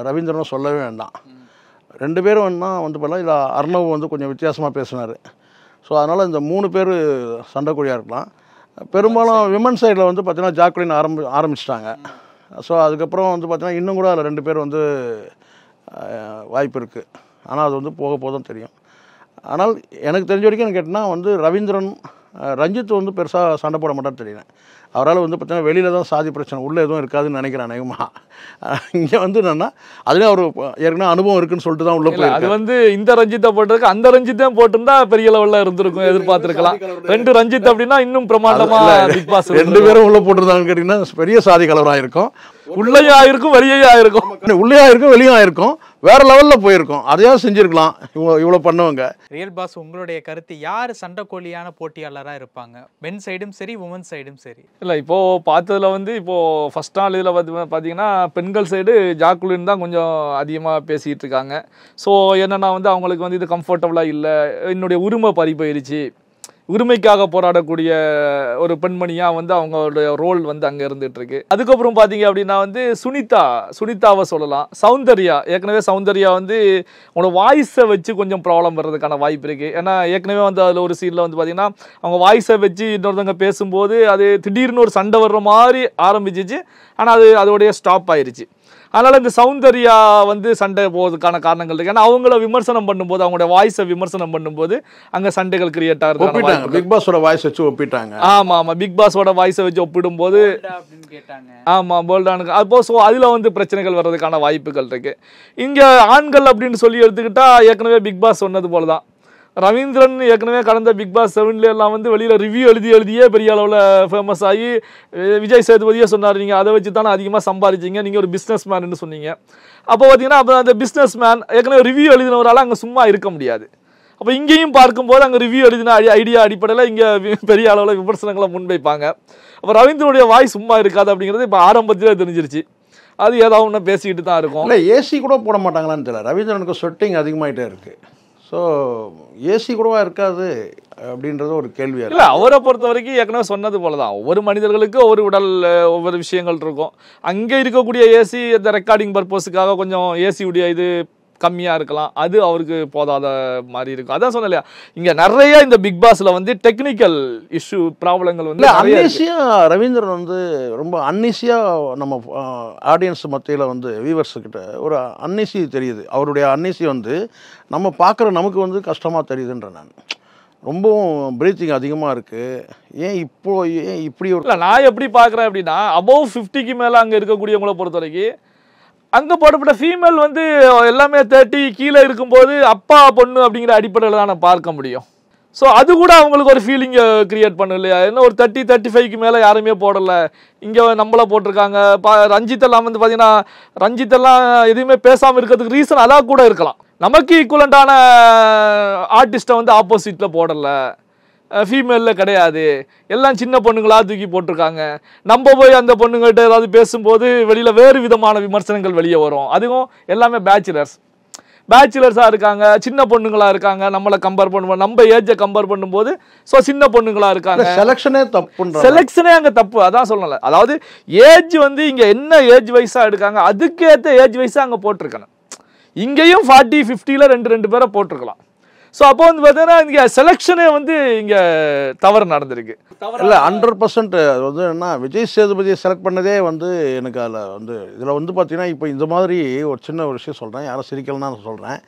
ரவீந்திரனும் சொல்லவே வேண்டாம். 2 பேரும் வேணா வந்து பண்ணலாம். இல்லை அர்ணவ் வந்து கொஞ்சம் வித்தியாசமாக பேசினார். ஸோ அதனால் இந்த 3 பேர் சண்டை கோழியாக இருக்கலாம். பெரும்பாலும் விமன் சைடில் வந்து பார்த்தீங்கன்னா ஜாக்லின் ஆரம்பிச்சிட்டாங்க. ஸோ அதுக்கப்புறம் வந்து பார்த்தீங்கன்னா இன்னும் கூட அதில் 2 பேர் வந்து வாய்ப்பு இருக்குது. ஆனால் அது வந்து போக தான் தெரியும். ஆனால் எனக்கு தெரிஞ்ச வரைக்கும் எனக்கு கேட்டிங்கன்னா வந்து ரவீந்திரன், ரஞ்சித் வந்து பெருசாக சண்டை போட மாட்டான்னு தெரியல. அவரால் வந்து பார்த்தீங்கன்னா வெளியில் தான் சாதி பிரச்சனை, உள்ளே எதுவும் இருக்காதுன்னு நினைக்கிறேன் அநேகமாக. இங்கே வந்து என்னென்னா அதுலேயும் அவர் ஏற்கனவே அனுபவம் இருக்குன்னு சொல்லிட்டு தான் உள்ளே போய் அது வந்து இந்த ரஞ்சித்தை போட்டிருக்கு, அந்த ரஞ்சித்தையும் போட்டிருந்தா பெரிய லெவலில் இருந்திருக்கும், எதிர்பார்த்துருக்கலாம். 2 ரஞ்சித் அப்படின்னா இன்னும் பிரமாண்டமாக பிக் பாஸ் 2 பேரும் உள்ளே போட்டிருந்தாங்கன்னு கேட்டிங்கன்னா பெரிய சாதி கலவராக இருக்கும். உள்ளேயும் ஆயிருக்கும் வெளியே ஆயிருக்கும். உள்ளே ஆயிருக்கும் வெளியும் ஆயிருக்கும். வேற லெவலில் போயிருக்கும். அதையாவது செஞ்சுருக்கலாம் இவ்வளோ பண்ணுவாங்க. ரியல் பாஸ், உங்களுடைய கருத்து யார் சண்டைக்கோழியான போட்டியாளராக இருப்பாங்க? மென் சைடும் சரி, உமன் சைடும் சரி. இல்லை, இப்போது பார்த்ததில் வந்து இப்போது ஃபஸ்ட் நாள் இதில் பார்த்தீங்கன்னா பெண்கள் சைடு ஜாக்குலின் தான் கொஞ்சம் அதிகமாக பேசிகிட்டு இருக்காங்க. ஸோ என்னென்னா வந்து அவங்களுக்கு வந்து இது கம்ஃபர்டபுளாக இல்லை, என்னுடைய உரிமை பறி போயிடுச்சு, உரிமைக்காக போராடக்கூடிய ஒரு பெண்மணியாக வந்து அவங்களுடைய ரோல் வந்து அங்கே இருந்துட்டு இருக்கு. அதுக்கப்புறம் பார்த்தீங்க அப்படின்னா வந்து சுனிதாவை சொல்லலாம். சௌந்தர்யா, ஏற்கனவே சௌந்தர்யா வந்து உங்களோட வாய்ஸை வச்சு கொஞ்சம் ப்ராப்ளம் வர்றதுக்கான வாய்ப்பு இருக்குது. ஏன்னா ஏற்கனவே வந்து அதில் ஒரு சீனில் வந்து பார்த்தீங்கன்னா அவங்க வாய்ஸை வச்சு இன்னொருத்தவங்க பேசும்போது அது திடீர்னு ஒரு சண்டை வர்ற மாதிரி ஆரம்பிச்சிச்சு. ஆனால் அதோடைய ஸ்டாப் ஆயிடுச்சு. அதனால் இந்த சௌந்தர்யா வந்து சண்டை போகிறதுக்கான காரணங்கள் இருக்குது. ஏன்னா அவங்கள விமர்சனம் பண்ணும்போது, அவங்களோட வாய்ஸை விமர்சனம் பண்ணும்போது அங்கே சண்டைகள் கிரியேட் ஆகுது. பிக் பாஸோட வாய்ஸ் வச்சு ஒப்பிட்டாங்க. ஆமாம், பிக் பாஸோட வாய்ஸை வச்சு ஒப்பிடும்போது ஆமாம் போல்டானுக்கு அப்போ ஸோ அதில் வந்து பிரச்சனைகள் வர்றதுக்கான வாய்ப்புகள் இருக்குது. இங்கே ஆண்கள் அப்படின்னு சொல்லி எடுத்துக்கிட்டா ஏற்கனவே பிக் பாஸ் சொன்னது போல தான். ரவீந்திரன் ஏற்கனவே கடந்த பிக் பாஸ் 7 எல்லாம் வந்து வெளியில் ரிவ்யூ எழுதியே பெரிய அளவில் ஃபேமஸ் ஆகி விஜய் சேதுபதியே சொன்னார், நீங்கள் அதை வச்சு தானே அதிகமாக சம்பாதிச்சிங்க, நீங்கள் ஒரு பிஸ்னஸ் மேன்னு சொன்னீங்க. அப்போ பார்த்தீங்கன்னா அப்போ அந்த பிஸ்னஸ் மேன் ஏற்கனவே ரிவ்யூ எழுதினவரால் அங்கே சும்மா இருக்க முடியாது. அப்போ இங்கேயும் பார்க்கும்போது அங்கே ரிவ்யூ எழுதின ஐடியா அடிப்படையில் இங்கே பெரிய அளவில் விமர்சனங்களை முன்வைப்பாங்க. அப்போ ரவீந்திரனுடைய வாய் சும்மா இருக்காது அப்படிங்கிறது இப்போ ஆரம்பத்திலே தெரிஞ்சிருச்சு. அது ஏதாவது ஒன்று பேசிக்கிட்டு தான் இருக்கும். இல்லை ஏசி கூட போட மாட்டாங்களான்னு தெரியல. ரவீந்திரனுக்கு ஸ்வெட்டிங் அதிகமாகிட்டே இருக்குது. ஸோ ஏசி கூடவா இருக்காது அப்படின்றது ஒரு கேள்வியாக இல்லை. அவரை பொறுத்த வரைக்கும் ஏற்கனவே சொன்னது போல தான், ஒவ்வொரு மனிதர்களுக்கு ஒவ்வொரு உடல் ஒவ்வொரு விஷயங்கள் இருக்கும். அங்கே இருக்கக்கூடிய ஏசி இந்த ரெக்கார்டிங் பர்பஸுக்காக கொஞ்சம் ஏசியுடைய இது கம்மியாக இருக்கலாம், அது அவருக்கு போதாத மாதிரி இருக்கும். அதான் சொன்னலையா, இங்கே நிறைய இந்த பிக் பாஸில் வந்து டெக்னிக்கல் இஷ்யூ ப்ராப்ளங்கள் வந்து அன்னீசியாக ரவீந்திரன் வந்து ரொம்ப அன்னீசியாக நம்ம ஆடியன்ஸ் மத்தியில் வந்து வியூவர்ஸுக்கிட்ட ஒரு அன்னீசி தெரியுது. அவருடைய அன்னீசி வந்து நம்ம பார்க்குற நமக்கு வந்து கஷ்டமாக தெரியுதுன்ற நான். ரொம்பவும் பிரீத்திங் அதிகமாக இருக்குது. ஏன் இப்படி ஒரு இல்லை, நான் எப்படி பார்க்குறேன் அப்படின்னா அபவ் 50க்கு மேலே அங்கே இருக்கக்கூடியவங்களை பொறுத்த வரைக்கும் அங்கே போடப்பட்ட ஃபீமேல் வந்து எல்லாமே 30 கீழே இருக்கும்போது அப்பா பொண்ணு அப்படிங்கிற அடிப்படையில் தான் நான் பார்க்க முடியும். ஸோ அது கூட அவங்களுக்கு ஒரு ஃபீலிங்கை கிரியேட் பண்ணு இல்லையா. என்ன ஒரு 30-35க்கு மேலே யாருமே போடலை, இங்கே நம்மளை போட்டிருக்காங்க. ரஞ்சித்தெல்லாம் வந்து பார்த்தீங்கன்னா ரஞ்சித்தெல்லாம் எதுவுமே பேசாமல் இருக்கிறதுக்கு ரீசன் அதாக கூட இருக்கலாம். நமக்கு ஈக்குவலண்டான ஆர்டிஸ்ட்டை வந்து ஆப்போசிட்டில் போடலை, ஃபீமேலில் கிடையாது, எல்லாம் சின்ன பொண்ணுங்களா தூக்கி போட்டிருக்காங்க. நம்ம போய் அந்த பொண்ணுங்கள்கிட்ட ஏதாவது பேசும்போது வெளியில் வேறு விதமான விமர்சனங்கள் வெளியே வரும். அதுவும் எல்லாமே பேச்சுலர்ஸாக இருக்காங்க, சின்ன பொண்ணுங்களா இருக்காங்க. நம்மளை கம்பேர் பண்ணும்போது நம்ம ஏஜை கம்பேர் பண்ணும்போது ஸோ சின்ன பொண்ணுங்களா இருக்காங்க. செலெக்ஷனே அங்கே தப்பு. அதான் சொல்லலை. அதாவது ஏஜ் வந்து இங்கே என்ன ஏஜ் வைஸாக எடுக்காங்க அதுக்கேற்ற ஏஜ் வைஸாக அங்கே போட்டிருக்கணும். இங்கேயும் 40-50ல் ரெண்டு பேரை போட்டிருக்கலாம். ஸோ அப்போ வந்து பார்த்தீங்கன்னா இங்கே செலெக்ஷனே வந்து இங்கே தவறு நடந்திருக்கு. இல்லை 100% அது வந்து என்ன விஜய் சேதுபதியை செலக்ட் பண்ணதே வந்து எனக்கு அதில் வந்து இதில் வந்து பார்த்தீங்கன்னா இப்போ இந்த மாதிரி ஒரு சின்ன ஒரு விஷயம் சொல்கிறேன், யாரும் சிரிக்கலன்னு நான் சொல்கிறேன்.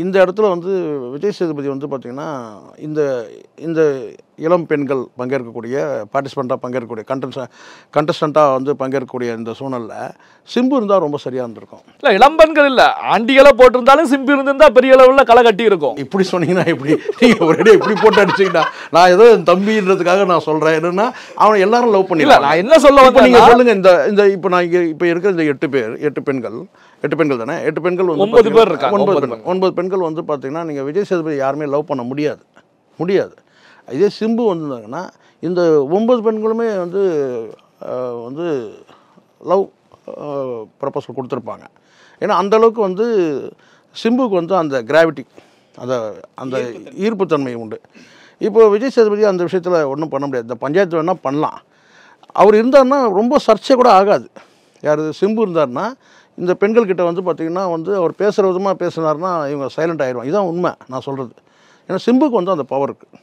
இந்த இடத்துல வந்து விஜய் சேதுபதி வந்து பார்த்திங்கன்னா இந்த இளம் பெண்கள் பங்கேற்கக்கூடிய பங்கேற்கக்கூடிய கண்டஸ்டண்ட்டாக வந்து பங்கேற்கக்கூடிய இந்த சூழலில் சிம்பு இருந்தால் ரொம்ப சரியாக இருந்திருக்கும். இல்லை இளம் பெண்கள் இல்லை, ஆண்டிகளை போட்டிருந்தாலும் சிம்பு இருந்திருந்தா பெரிய அளவில் களை கட்டி இருக்கும். இப்படி சொன்னீங்கன்னா இப்படி நீங்கள் ஒரேடியாக இப்படி போட்டு அடிச்சிங்கன்னா நான் ஏதோ என் தம்பின்றதுக்காக நான் சொல்கிறேன். என்னென்னா அவனை எல்லாரும் லவ் பண்ணிடல. நான் என்ன சொல்ல வந்து நீங்கள் சொல்லுங்கள். இந்த இப்போ நான் இப்போ இருக்கிற இந்த 8 பெண்கள் தானே, 8 பெண்கள் வந்து 9 பேர் இருக்காங்க. 9 பெண்கள் வந்து பார்த்தீங்கன்னா நீங்கள் விஜய் சேதுபதி யாருமே லவ் பண்ண முடியாது. இதே சிம்பு வந்திருந்தாங்கன்னா இந்த 9 பெண்களுமே வந்து லவ் ப்ரப்போசல் கொடுத்துருப்பாங்க. ஏன்னா அந்தளவுக்கு வந்து சிம்புக்கு வந்து அந்த கிராவிட்டி அந்த ஈர்ப்புத்தன்மை உண்டு. இப்போ விஜய் சேதுபதி அந்த விஷயத்தில் ஒன்றும் பண்ண முடியாது. இந்த பஞ்சாயத்து வேணால் பண்ணலாம். அவர் இருந்தார்னா ரொம்ப சர்ச்சை கூட ஆகாது. யார் சிம்பு இருந்தார்னா இந்த பெண்கள்கிட்ட வந்து பார்த்திங்கன்னா வந்து அவர் பேசுகிற விதமாக பேசினார்னா இவங்க சைலண்ட் ஆகிடுவாங்க. இதுதான் உண்மை நான் சொல்கிறது. ஏன்னா சிம்புக்கு வந்து அந்த பவர் இருக்குது,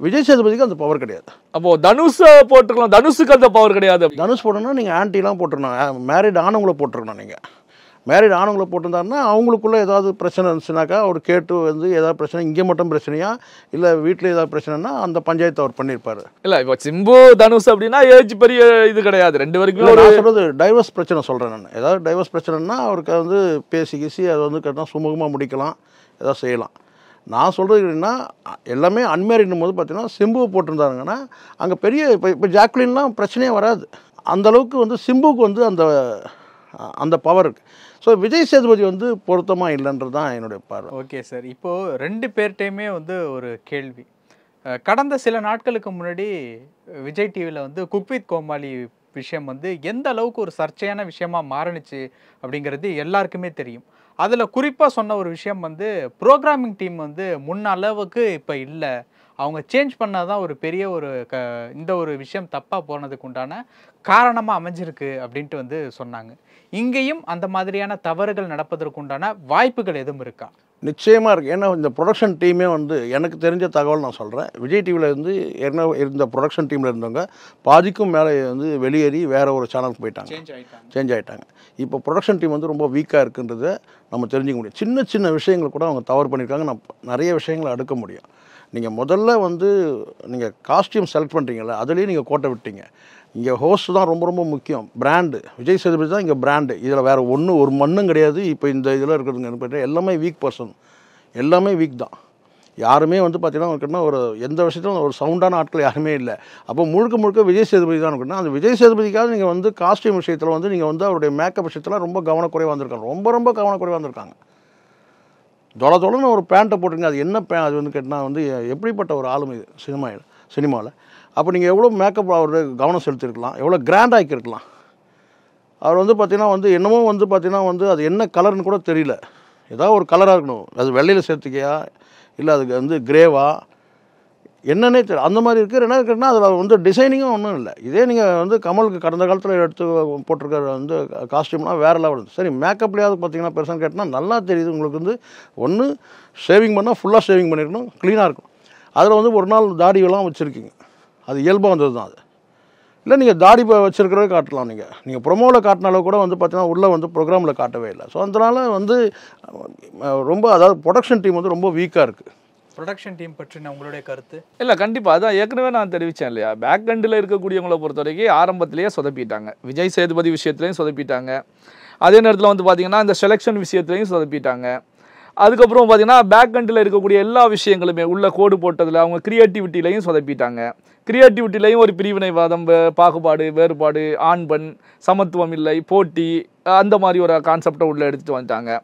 விஜய் சேதுபதிக்கு அந்த பவர் கிடையாது. அப்போது தனுஷை போட்டுருக்கலாம், தனுஷுக்கு அந்த பவர் கிடையாது. தனுஷ் போட்டோன்னா நீங்கள் ஆன்டிலாம் போட்டுருக்கணும், மேரிட் ஆனவங்கள போட்டிருக்கணும். நீங்கள் மேரிட் ஆனவங்கள போட்டிருந்தாருன்னா அவங்களுக்குள்ளே ஏதாவது பிரச்சனை இருந்துச்சுனாக்கா அவர் கேட்டு வந்து ஏதாவது பிரச்சனை இங்கே மட்டும் பிரச்சனையா இல்லை வீட்டில் ஏதாவது பிரச்சனைனா அந்த பஞ்சாயத்து அவர் பண்ணியிருப்பார். இல்லை இப்போ சிம்பு தனுஷ் அப்படின்னா ஏஜ் பெரிய இது கிடையாது, 2 வரைக்கும். நான் சொல்கிறது டைவர்ஸ் பிரச்சனை சொல்கிறேன் நான். ஏதாவது டைவர்ஸ் பிரச்சனைனா அவருக்கு வந்து பேசி அது வந்து கேட்டால் சுமூகமாக முடிக்கலாம், ஏதாவது செய்யலாம். நான் சொல்கிறது என்னன்னா எல்லாமே அன்மேரிடும் போது பார்த்தீங்கன்னா சிம்புவை போட்டிருந்தாங்கன்னா அங்கே பெரிய இப்போ ஜாக்லின்லாம் பிரச்சனையே வராது. அந்தளவுக்கு வந்து சிம்புவுக்கு வந்து அந்த பவர் இருக்குது. ஸோ விஜய் சேதுபதி வந்து பொருத்தமாக இல்லைன்றது தான் என்னுடைய பார்வை. ஓகே சார், இப்போது 2 பேர்கிட்டையுமே வந்து ஒரு கேள்வி. கடந்த சில நாட்களுக்கு முன்னாடி விஜய் டிவியில் வந்து குக் வித் கோமாளி விஷயம் வந்து எந்த அளவுக்கு ஒரு சர்ச்சையான விஷயமா மாறுனுச்சு அப்படிங்கிறது எல்லாருக்குமே தெரியும். அதில் குறிப்பாக சொன்ன ஒரு விஷயம் வந்து ப்ரோக்ராமிங் டீம் வந்து முன்ன அளவுக்கு இப்போ இல்லை, அவங்க சேஞ்ச் பண்ணாதான் ஒரு பெரிய ஒரு இந்த ஒரு விஷயம் தப்பாக போனதுக்கு உண்டான காரணமாக அமைஞ்சிருக்கு அப்படின்ட்டு வந்து சொன்னாங்க. இங்கேயும் அந்த மாதிரியான தவறுகள் நடப்பதற்கு உண்டான வாய்ப்புகள் எதுவும் இருக்கா? நிச்சயமாக இருக்குது. ஏன்னா இந்த ப்ரொடக்ஷன் டீமே வந்து எனக்கு தெரிஞ்ச தகவல் நான் சொல்கிறேன். விஜய் டிவியில் இருந்து ஏற்கனவே இருந்த ப்ரொடக்ஷன் டீமில் இருந்தவங்க பாதிக்கும் மேலே வந்து வெளியேறி வேறு ஒரு சேனலுக்கு போயிட்டாங்க, சேஞ்ச் ஆகிட்டாங்க. இப்போ ப்ரொடக்ஷன் டீம் வந்து ரொம்ப வீக்காக இருக்குன்றதை நம்ம தெரிஞ்சுக்க முடியும். சின்ன சின்ன விஷயங்கள் கூட அவங்க தவறு பண்ணியிருக்காங்க. நான் நிறைய விஷயங்களை அடுக்க முடியும். நீங்கள் முதல்ல வந்து நீங்கள் காஸ்டியூம் செலக்ட் பண்ணுறீங்களா, அதுலேயும் நீங்கள் கோட்டை விட்டீங்க. இங்கே ஹோஸ்ட் தான் ரொம்ப ரொம்ப முக்கியம். பிராண்டு விஜய் சேதுபதி தான் இங்கே பிராண்டு. இதில் வேறு ஒரு மண்ணும் கிடையாது. இப்போ இந்த இதில் இருக்கிறதுங்க எல்லாமே வீக் பர்சன், எல்லாமே வீக் தான். யாருமே வந்து பார்த்தீங்கன்னா ஒரு எந்த விஷயத்திலும் ஒரு சவுண்டான ஆட்கள் யாருமே இல்லை. அப்போ முழுக்க முழுக்க விஜய் சேதுபதி தான் இருக்குன்னா அந்த விஜய் சேதுபதிக்காக நீங்கள் வந்து காஸ்டியூம் விஷயத்தில் வந்து நீங்கள் வந்து அவருடைய மேக்கப் விஷயத்தில் ரொம்ப கவனக்குறைவாக வந்திருக்காங்க. ரொம்ப கவனக்குறைவாக வந்திருக்காங்க. தொலைன்னு ஒரு பேண்ட்டை போட்டுருங்க. அது என்ன அது வந்து கேட்டால் வந்து எப்படிப்பட்ட ஒரு ஆளுமை இது சினிமாவில். அப்போ நீங்கள் எவ்வளோ மேக்கப் அவருடைய கவனம் செலுத்திருக்கலாம், எவ்வளோ கிராண்ட் ஆக்கியிருக்கலாம். அவர் வந்து பார்த்தீங்கன்னா வந்து என்னமோ வந்து பார்த்தீங்கன்னா வந்து அது என்ன கலர்னு கூட தெரியல. ஏதாவது ஒரு கலராக இருக்கணும். அது வெள்ளையில் சேர்த்துக்கையா இல்லை அதுக்கு வந்து கிரேவா என்னன்னே தெரியல. அந்த மாதிரி இருக்குது. ரெண்டாவது கேட்டால் அதில் வந்து டிசைனிங்கும் ஒன்றும் இல்லை. இதே நீங்கள் வந்து கமலுக்கு கடந்த காலத்தில் எடுத்து போட்டிருக்கிற வந்து காஸ்டியூம்லாம் வேறு லெவல். சரி, மேக்கப்லேயாவது பார்த்தீங்கன்னா பெருசாக கேட்டால் நல்லா தெரியுது உங்களுக்கு வந்து ஒன்று ஷேவிங் பண்ணால் ஃபுல்லாக ஷேவிங் பண்ணியிருக்கணும், க்ளீனாக இருக்கும். அதில் வந்து ஒரு நாள் தாடியெல்லாம் வச்சுருக்கீங்க, அது இயல்பாக வந்தது தான். அது இல்லை நீங்கள் தாடி வச்சுருக்கிறவே காட்டலாம். நீங்கள் ப்ரொமோவில் காட்டின அளவு கூட வந்து பார்த்தீங்கன்னா உள்ளே வந்து ப்ரோக்ராமில் காட்டவே இல்லை. ஸோ அதனால் வந்து ரொம்ப அதாவது ப்ரொடக்ஷன் டீம் வந்து ரொம்ப வீக்காக இருக்குது. ப்ரொடக்ஷன் டீம் பற்றின உங்களுடைய கருத்து? இல்லை, கண்டிப்பாக அதான் ஏற்கனவே நான் தெரிவித்தேன் இல்லையா, பேக் எண்டில் இருக்கக்கூடியவங்களை பொறுத்த வரைக்கும் ஆரம்பத்திலேயே சொதப்பிட்டாங்க. விஜய் சேதுபதி விஷயத்துலையும் சொதப்பிட்டாங்க. அதே நேரத்தில் வந்து பார்த்திங்கன்னா இந்த செலெக்ஷன் விஷயத்துலையும் சொதப்பிட்டாங்க. அதுக்கப்புறம் பார்த்தீங்கன்னா பேக் எண்டில் இருக்கக்கூடிய எல்லா விஷயங்களுமே உள்ள கோடு போட்டதில் அவங்க க்ரியேட்டிவிட்டிலையும் சொதப்பிட்டாங்க. க்ரியேட்டிவிட்டிலையும் ஒரு பிரிவினைவாதம், பாகுபாடு, வேறுபாடு, ஆண் பெண் சமத்துவம் இல்லை, போட்டி, அந்த மாதிரி ஒரு கான்செப்டை உள்ளே எடுத்துகிட்டு வந்துட்டாங்க.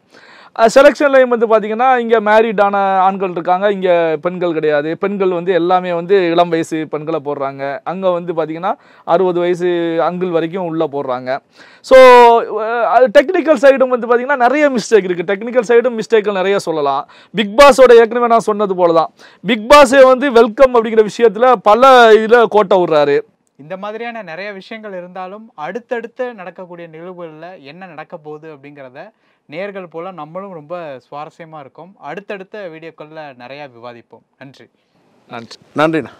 செலெக்ஷன்லையும் வந்து பார்த்திங்கன்னா இங்கே மேரிடான ஆண்கள் இருக்காங்க, இங்கே பெண்கள் கிடையாது. பெண்கள் வந்து எல்லாமே வந்து இளம் வயசு பெண்களை போடுறாங்க. அங்கே வந்து பார்த்திங்கன்னா 60 வயசு அங்கிள் வரைக்கும் உள்ளே போடுறாங்க. ஸோ டெக்னிக்கல் சைடும் வந்து பார்த்திங்கன்னா நிறைய மிஸ்டேக் இருக்குது. டெக்னிக்கல் சைடும் மிஸ்டேக்கள் நிறைய சொல்லலாம். பிக் பாஸோட ஏற்கனவே நான் சொன்னது போல தான் பிக் பாஸே வந்து வெல்கம் அப்படிங்கிற விஷயத்தில் பல இதில் கோட்டை விடுறாரு. இந்த மாதிரியான நிறைய விஷயங்கள் இருந்தாலும் அடுத்தடுத்து நடக்கக்கூடிய நிகழ்வுகளில் என்ன நடக்க போகுது அப்படிங்கிறத நேர்கள் போல் நம்மளும் ரொம்ப சுவாரஸ்யமாக இருக்கும். அடுத்தடுத்த வீடியோக்களில் நிறையா விவாதிப்போம். நன்றி. நன்றிண்ணா.